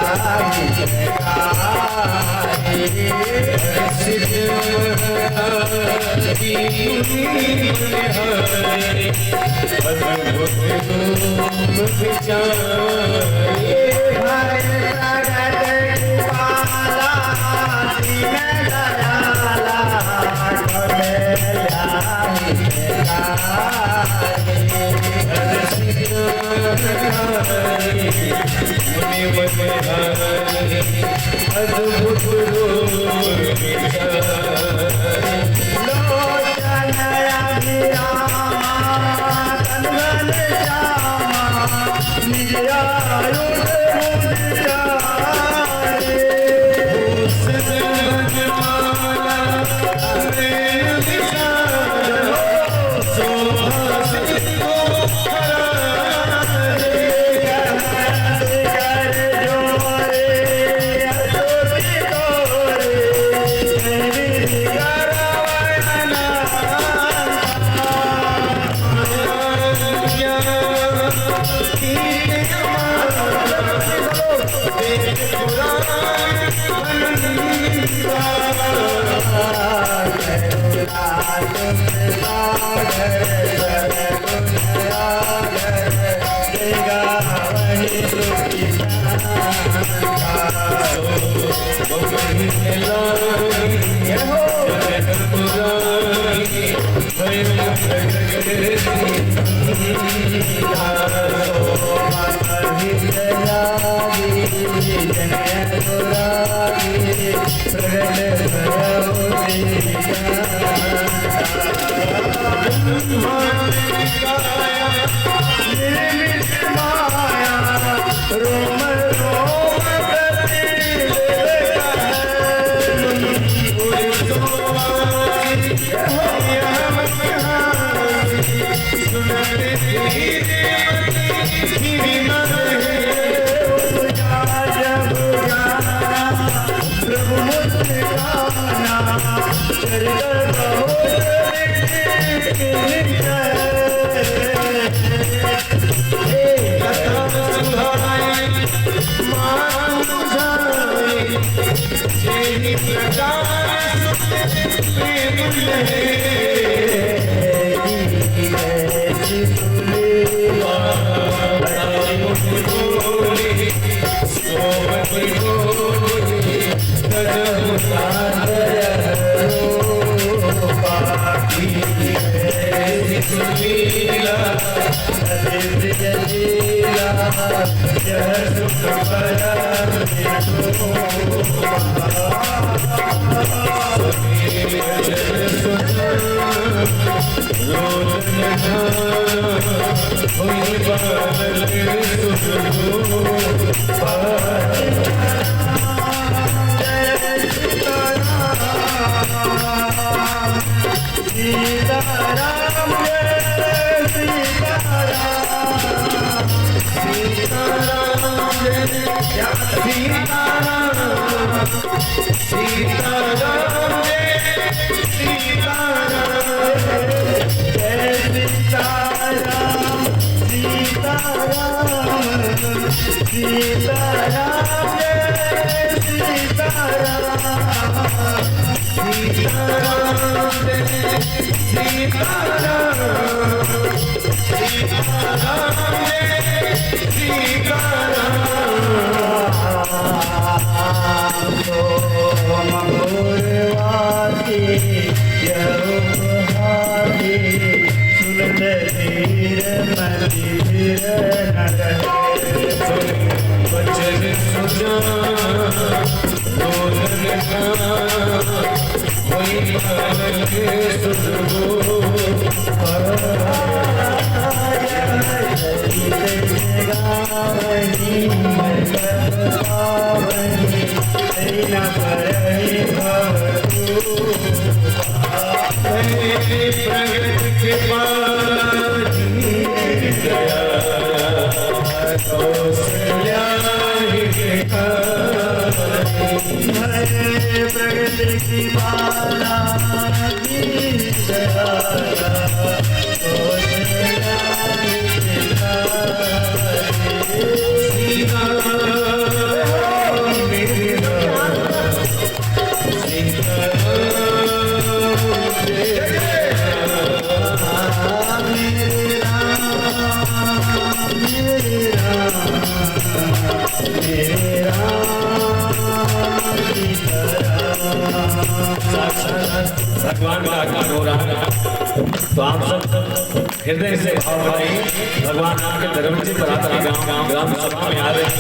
भगवान का आगमन हो रहा है, तो आप सब हृदय से भाव बनाइए। भगवान आपके दरवाजे पर आकर ग्राम सभा में आ रहे हैं,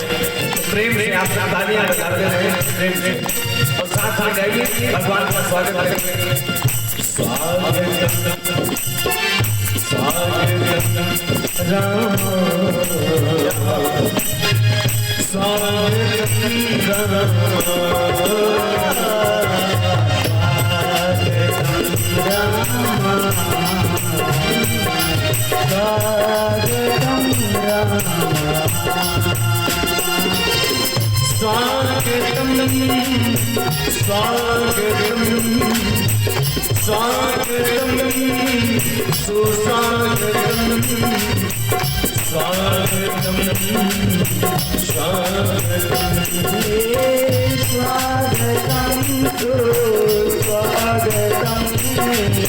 प्रेम से आप सब तालियां बजाते रहे, प्रेम से और साथ साथ गाइए, भगवान का स्वागत करें। स्वागतम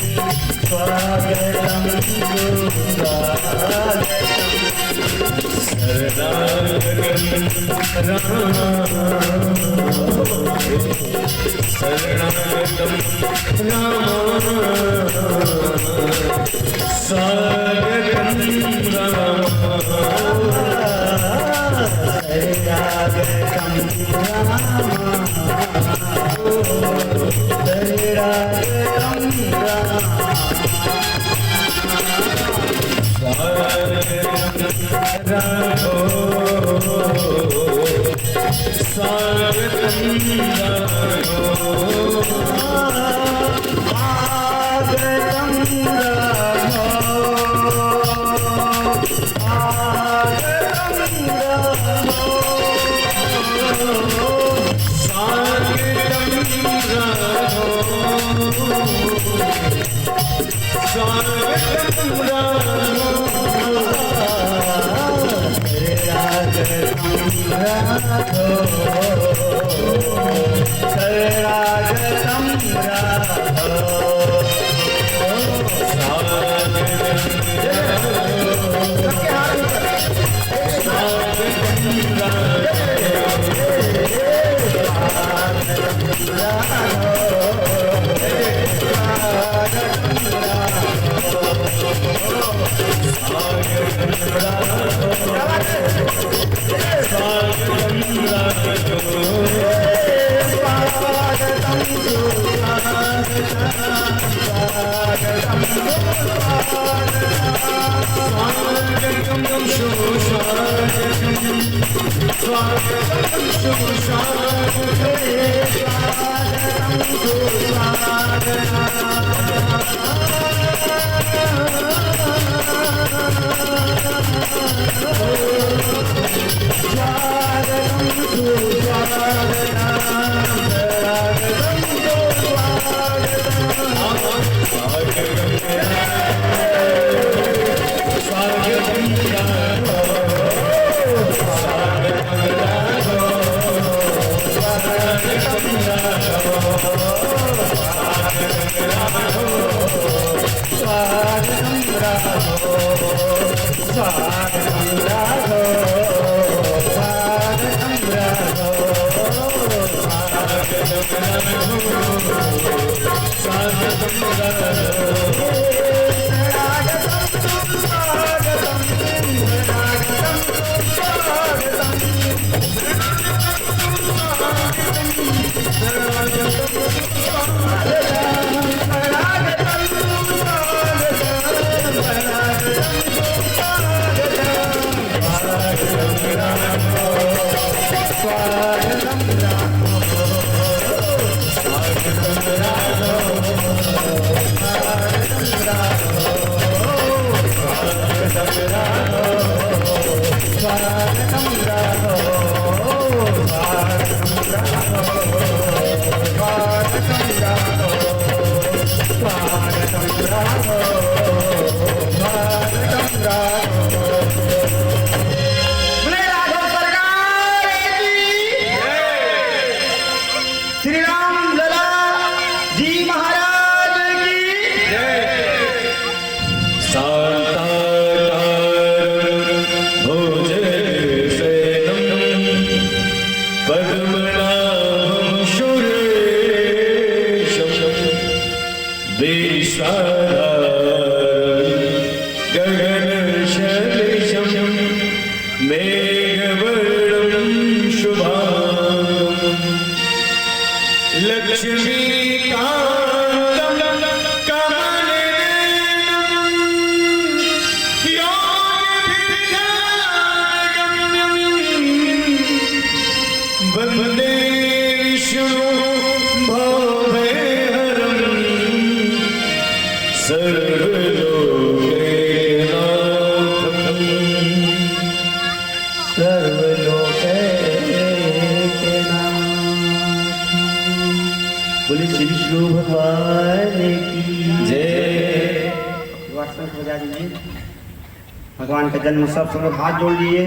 भगवान का जन्म सब लोग हाथ जोड़ लिए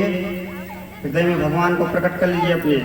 हृदय में भगवान को प्रकट कर लीजिए अपने।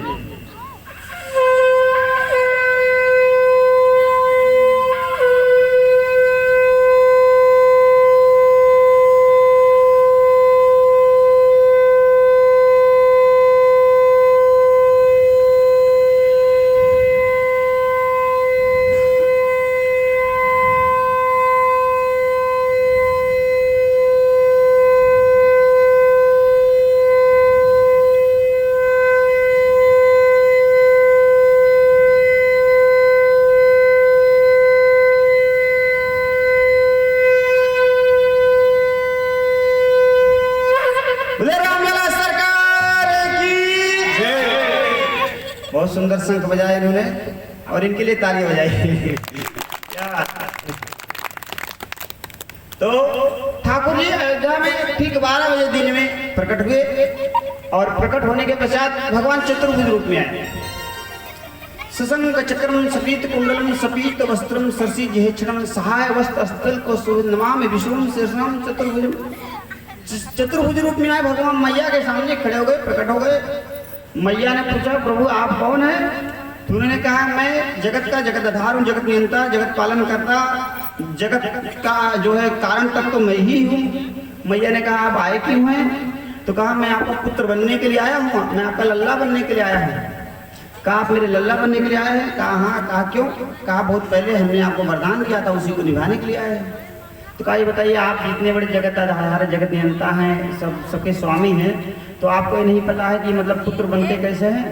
सुंदर शंख बजाया इन्होंने और इनके लिए ताली बजाई। क्या बात है। तो ठाकुर जी अयोध्या में ठीक 12 बजे दिन में प्रकट हुए और प्रकट होने के पश्चात भगवान चतुर्भुज रूप में आए। ससंग चक्रम सपीत कुंडलम सपीत वस्त्रम सरसी जेहक्षणम सहाय वस्त्र स्थल को सूर्यनमामि विष्णुम शीर्षम चतुर्भुज। चतुर्भुज रूप में आए भगवान मैया के सामने खड़े हो गए, प्रकट हो गए। मैया ने पूछा प्रभु आप कौन है? तो उन्होंने कहा मैं जगत का जगत आधार हूँ, जगत नियंता, जगत पालन करता, जगत का जो है कारण तक तो मैं ही हूँ। मैया ने कहा आप आए क्यों हैं? तो कहा मैं आपका पुत्र बनने के लिए आया हूँ, मैं आपका लल्ला बनने के लिए आया हूँ। कहा आप मेरे लल्ला बनने के लिए आए हैं? कहा हाँ। कहा क्यों? कहा बहुत पहले हमने आपको वरदान दिया था, उसी को निभाने के लिए आए हैं। तो कहा ये बताइए आप जितने बड़े जगत आधार जगत नियंता हैं, सबके स्वामी हैं, तो आपको ये नहीं पता है कि मतलब पुत्र बनते कैसे हैं?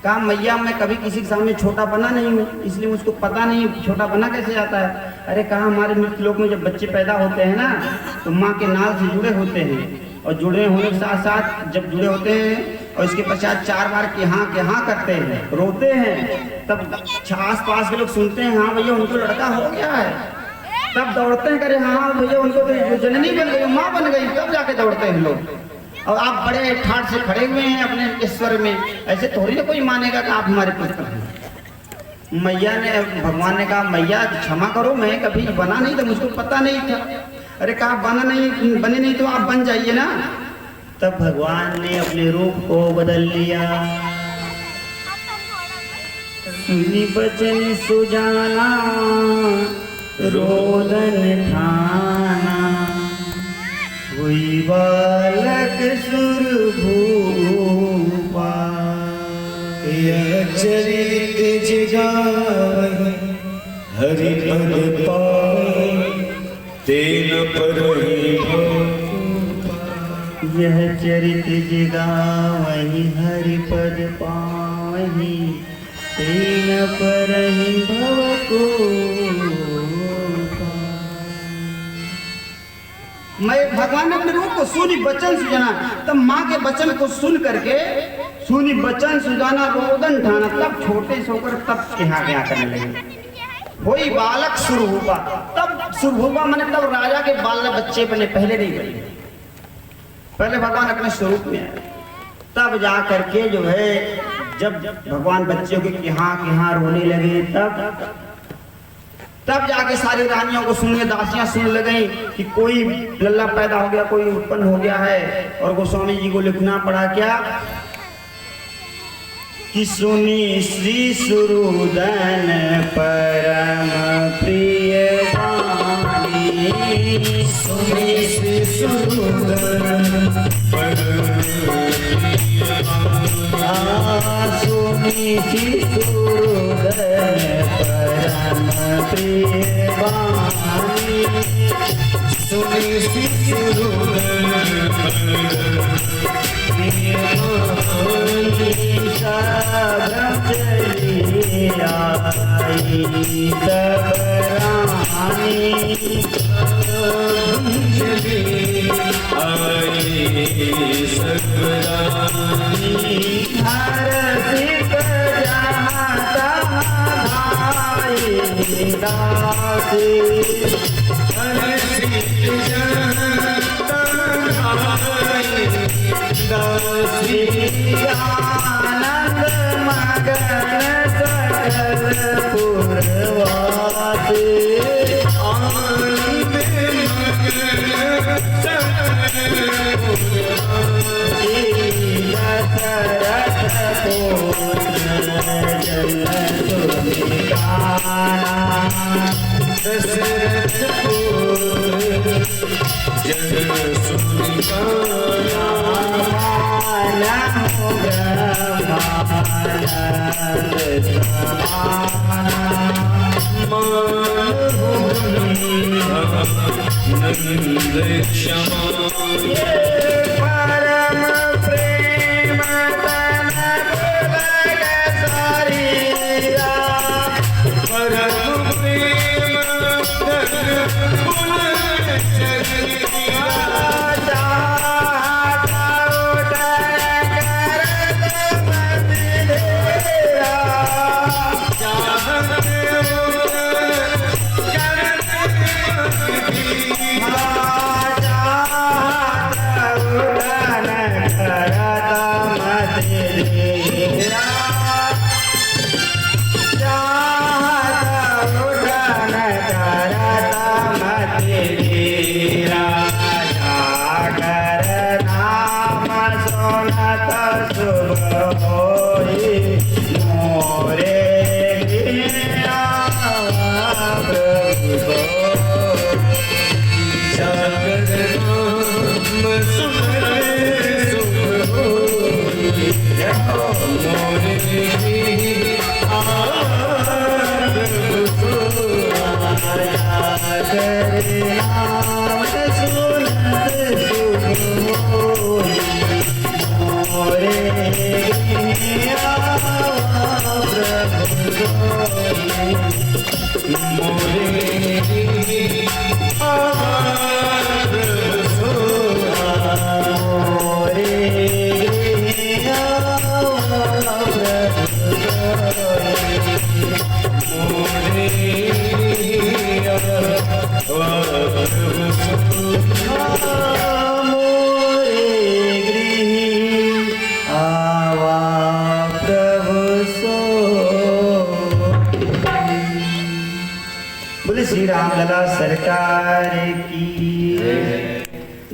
कहा मैया मैं कभी किसी के सामने छोटा बना नहीं हूँ, इसलिए मुझको पता नहीं छोटा बना कैसे जाता है। अरे कहा हमारे मृत्यु लोक में जब बच्चे पैदा होते हैं ना तो माँ के नाल से जुड़े होते हैं और जुड़े होने के साथ साथ जब जुड़े होते हैं और इसके पश्चात 4 बार के हाँ करते हैं, रोते हैं, तब आस पास के लोग सुनते हैं हाँ भैया उनको लड़का हो गया है, तब दौड़ते हैं करे हाँ भैया उनको तो जननी बन गई, माँ बन गई, तब जाके दौड़ते हैं लोग। और आप बड़े ठाठ से खड़े हुए हैं अपने ईश्वर में, ऐसे थोड़ी ना कोई मानेगा कि आप हमारे पुत्र हैं। मैया ने भगवान ने कहा मैया क्षमा करो मैं कभी बना नहीं था, मुझको पता नहीं था। अरे कहा बने नहीं तो आप बन जाइए ना। तब भगवान ने अपने रूप को बदल लिया। सुनी बचन सुजाना रोदन ठाना, हुई बालक सुरभूपा। यह चरित जगावहि हरि पद पावै, तेन परहि भव। यह चरित जगावहि हरि पद पावहि, तेन परहि भव को। मैं भगवान ने अपने रूप को सुनी बचन सुजाना, तब माँ के वचन को सुन करके सुनी बचन सुजाना रोदन ठाना, तब छोटे से होकर तब यहाँ करने लगे। वही बालक सुरभूपा, तब सुरभूपा मैंने तब राजा के बाल बच्चे बने, पहले नहीं बने। पहले भगवान अपने स्वरूप में आए, तब जा करके जो है जब भगवान बच्चों के यहाँ रोने लगे, तब जाके सारी रानियों को सुनने, दासियां सुनने लगी कि कोई लल्ला पैदा हो गया, कोई उत्पन्न हो गया है। और गोस्वामी जी को लिखना पड़ा क्या कि सुनी श्री सुरुदन परम प्रिय वाणी, सुनी श्री सुरुदन परम सुनी श्री सुरुदन परम प्रिय वाणी, सुनी श्री सुरुदन परम प्रिय वाणी। साधम चली आई तब रानी, चली आई सब रानी। हर सिक जहाँ तहाँ भाई दासी, हर सिक जहाँ तहाँ भाई दासी। आनंद मगन सकल पुरवासी, आनंद मगन सकल पुरवासी। दशरथ पुत्र जन सुनिकाना, दशरथ पुत्र जन सुनिकाना। नमो ब्रह्मानंद समाना, नंद क्षमा। परम प्रेम तन बुलग शरीरा, परम प्रेम तन बुलग शरीरा। चाहत उठन करत मति धेरा, मोरे गृह आवा प्रभु सो। बोले श्री राम लला सरकार की।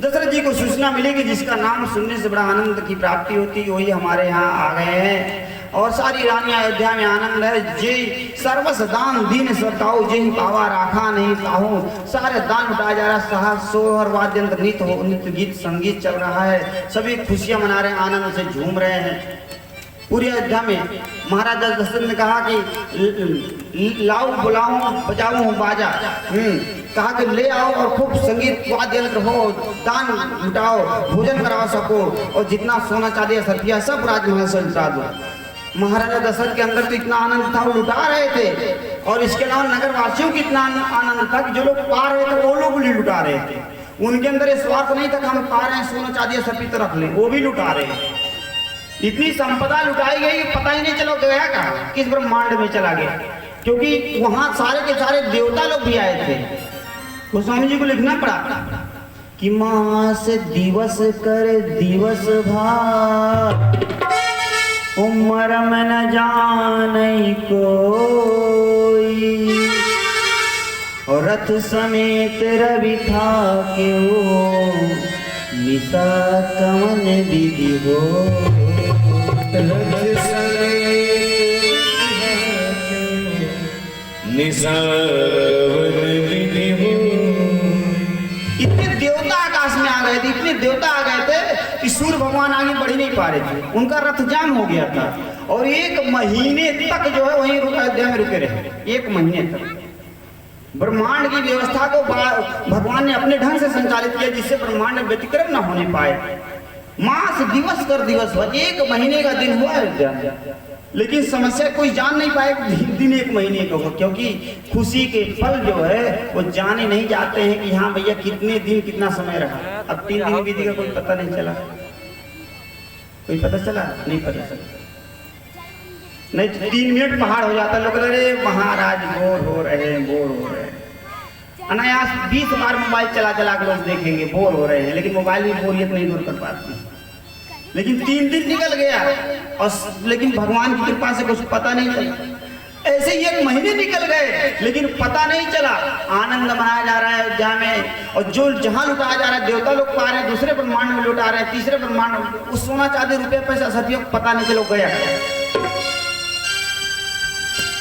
दशरथ जी को सूचना मिली कि जिसका नाम सुनने से बड़ा आनंद की प्राप्ति होती वही हमारे यहाँ आ गए हैं और सारी रानी अयोध्या में आनंद है। जे सर्वस दान दीन सरताऊ जे पावा राखा नहीं ताहू। सारे दान उठाया जा रहा है, साहब सोहर वाद्य यंत्र नित्य गीत संगीत चल रहा है, सभी खुशियां मना रहे हैं, आनंद से झूम रहे हैं पूरी अयोध्या में। महाराजा दशरथ ने कहा कि लाओ बुलाओ बजाओ बाजा, कहा कि ले आओ और खूब संगीत वाद्य यंत्र हो, दान लुटाओ, भोजन कराओ सबको और जितना सोना चांदी सरपिया सब राजमहल से लुटा दो। महाराजा दशरथ के अंदर तो इतना आनंद था वो लुटा रहे थे और इसके अलावा नगर वासियों को इतना आनंद था कि जो लोग पा रहे थे वो लोग भी लुटा रहे थे। उनके अंदर ये स्वार्थ नहीं था कि हम पा रहे हैं सोना चांदी सरपी तो रख लें, वो भी लुटा रहे हैं। इतनी संपदा लुटाई गई पता ही नहीं चला गया कहाँ, किस ब्रह्मांड में चला गया, क्योंकि वहां सारे के सारे देवता लोग भी आए थे। गोस्वामी जी को लिखना पड़ा कि मास दिवस कर दिवस भा उमरम न जानई कोई और रथ समेत रवि था के वो निशा कवन विधि हो। इतने देवता आकाश में आ गए थे, इतने देवता आ गए थे कि सूर्य भगवान आगे बढ़ ही नहीं पा रहे थे, उनका रथ जाम हो गया था और 1 महीने तक जो है वहीं अयोध्या में रुके रहे। 1 महीने तक ब्रह्मांड की व्यवस्था को भगवान ने अपने ढंग से संचालित किया जिससे ब्रह्मांड में व्यतिक्रम न होने पाए। मास दिवस कर दिवस हुआ, 1 महीने का दिन हुआ अयोध्या, लेकिन समस्या कोई जान नहीं पाए दिन 1 महीने का हुआ, क्योंकि खुशी के फल जो है वो जाने नहीं जाते हैं कि हाँ भैया कितने दिन कितना समय रहा। अब 3 दिन बीती का कोई पता नहीं चला, कोई पता चला नहीं, पता चला नहीं। 3 मिनट पहाड़ हो जाता, लोग अरे महाराज बोर हो रहे हैं, बोर हो रहे हैं। अनायास 20 बार मोबाइल चला चला के लोग देखेंगे, बोर हो रहे हैं, लेकिन मोबाइल भी बोरियत नहीं दूर कर पाती। लेकिन 3 दिन निकल गया और लेकिन भगवान की कृपा से कुछ पता नहीं चला। ऐसे ही 1 महीने निकल गए लेकिन पता नहीं चला। आनंद मनाया जा रहा है अयोध्या में और जो जहां लुटाया जा रहा है देवता लोग पा रहे हैं, दूसरे ब्रह्मांड में लुटा रहे हैं, तीसरे ब्रह्मांड में उस सोना चांदी रुपये पैसा सतियों पता नहीं चलो गया,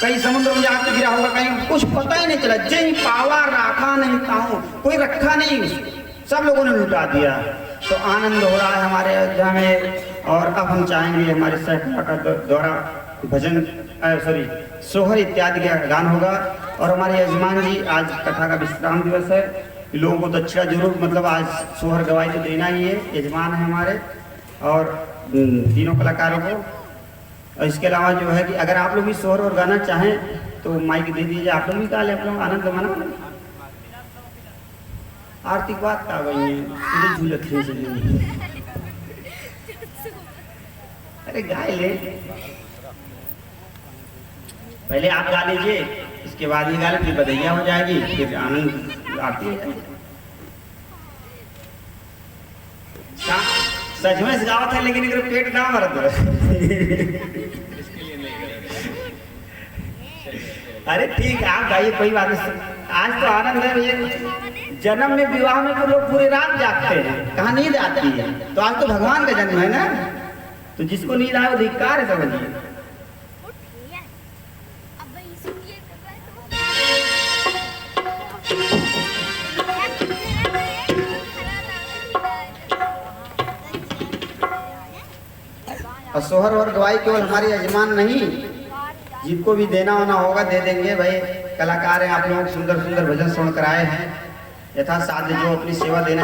कहीं समुद्र में जाकर गिरा होगा, कहीं कुछ पता ही नहीं चला। जय पावा राखा नहीं ताहू, कोई रखा नहीं, सब लोगों ने लुटा दिया। तो आनंद हो रहा है हमारे अयोध्या में और अब हम चाहेंगे हमारे सहकला का द्वारा भजन सोहर इत्यादि का गान होगा। और हमारे यजमान जी आज कथा का विश्राम दिवस है, लोगों को दक्षिणा जरूर मतलब आज सोहर गवाही तो देना ही है, यजमान है हमारे और तीनों कलाकारों को। और इसके अलावा जो है कि अगर आप लोग भी सोहर और गाना चाहें तो माइक दे दीजिए, आप लोग भी गा लें, आप लोग आनंद मना लें। आर्थिक बात का वही है, झूलत अरे गाय ले, पहले आप गा लीजिए, इसके बाद ये गा ले, फिर बधैया हो जाएगी, फिर आनंद आती है। सच में गावत है लेकिन इधर पेट ना भरत। अरे ठीक है आप गाइए, कोई बात नहीं। आज तो आनंद है ये जन्म में विवाह में तो लोग पूरी रात जागते हैं, कहाँ नींद आती है। तो आज तो भगवान का जन्म है ना, तो जिसको नींद आए वो धिक्कार है समझिए। और सोहर और गवाही केवल हमारे यजमान नहीं, जिनको भी देना होना होगा दे देंगे। भाई कलाकार हैं आप लोग, सुंदर सुंदर भजन सुन कर आए हैं, यथासाध्य जो अपनी सेवा देना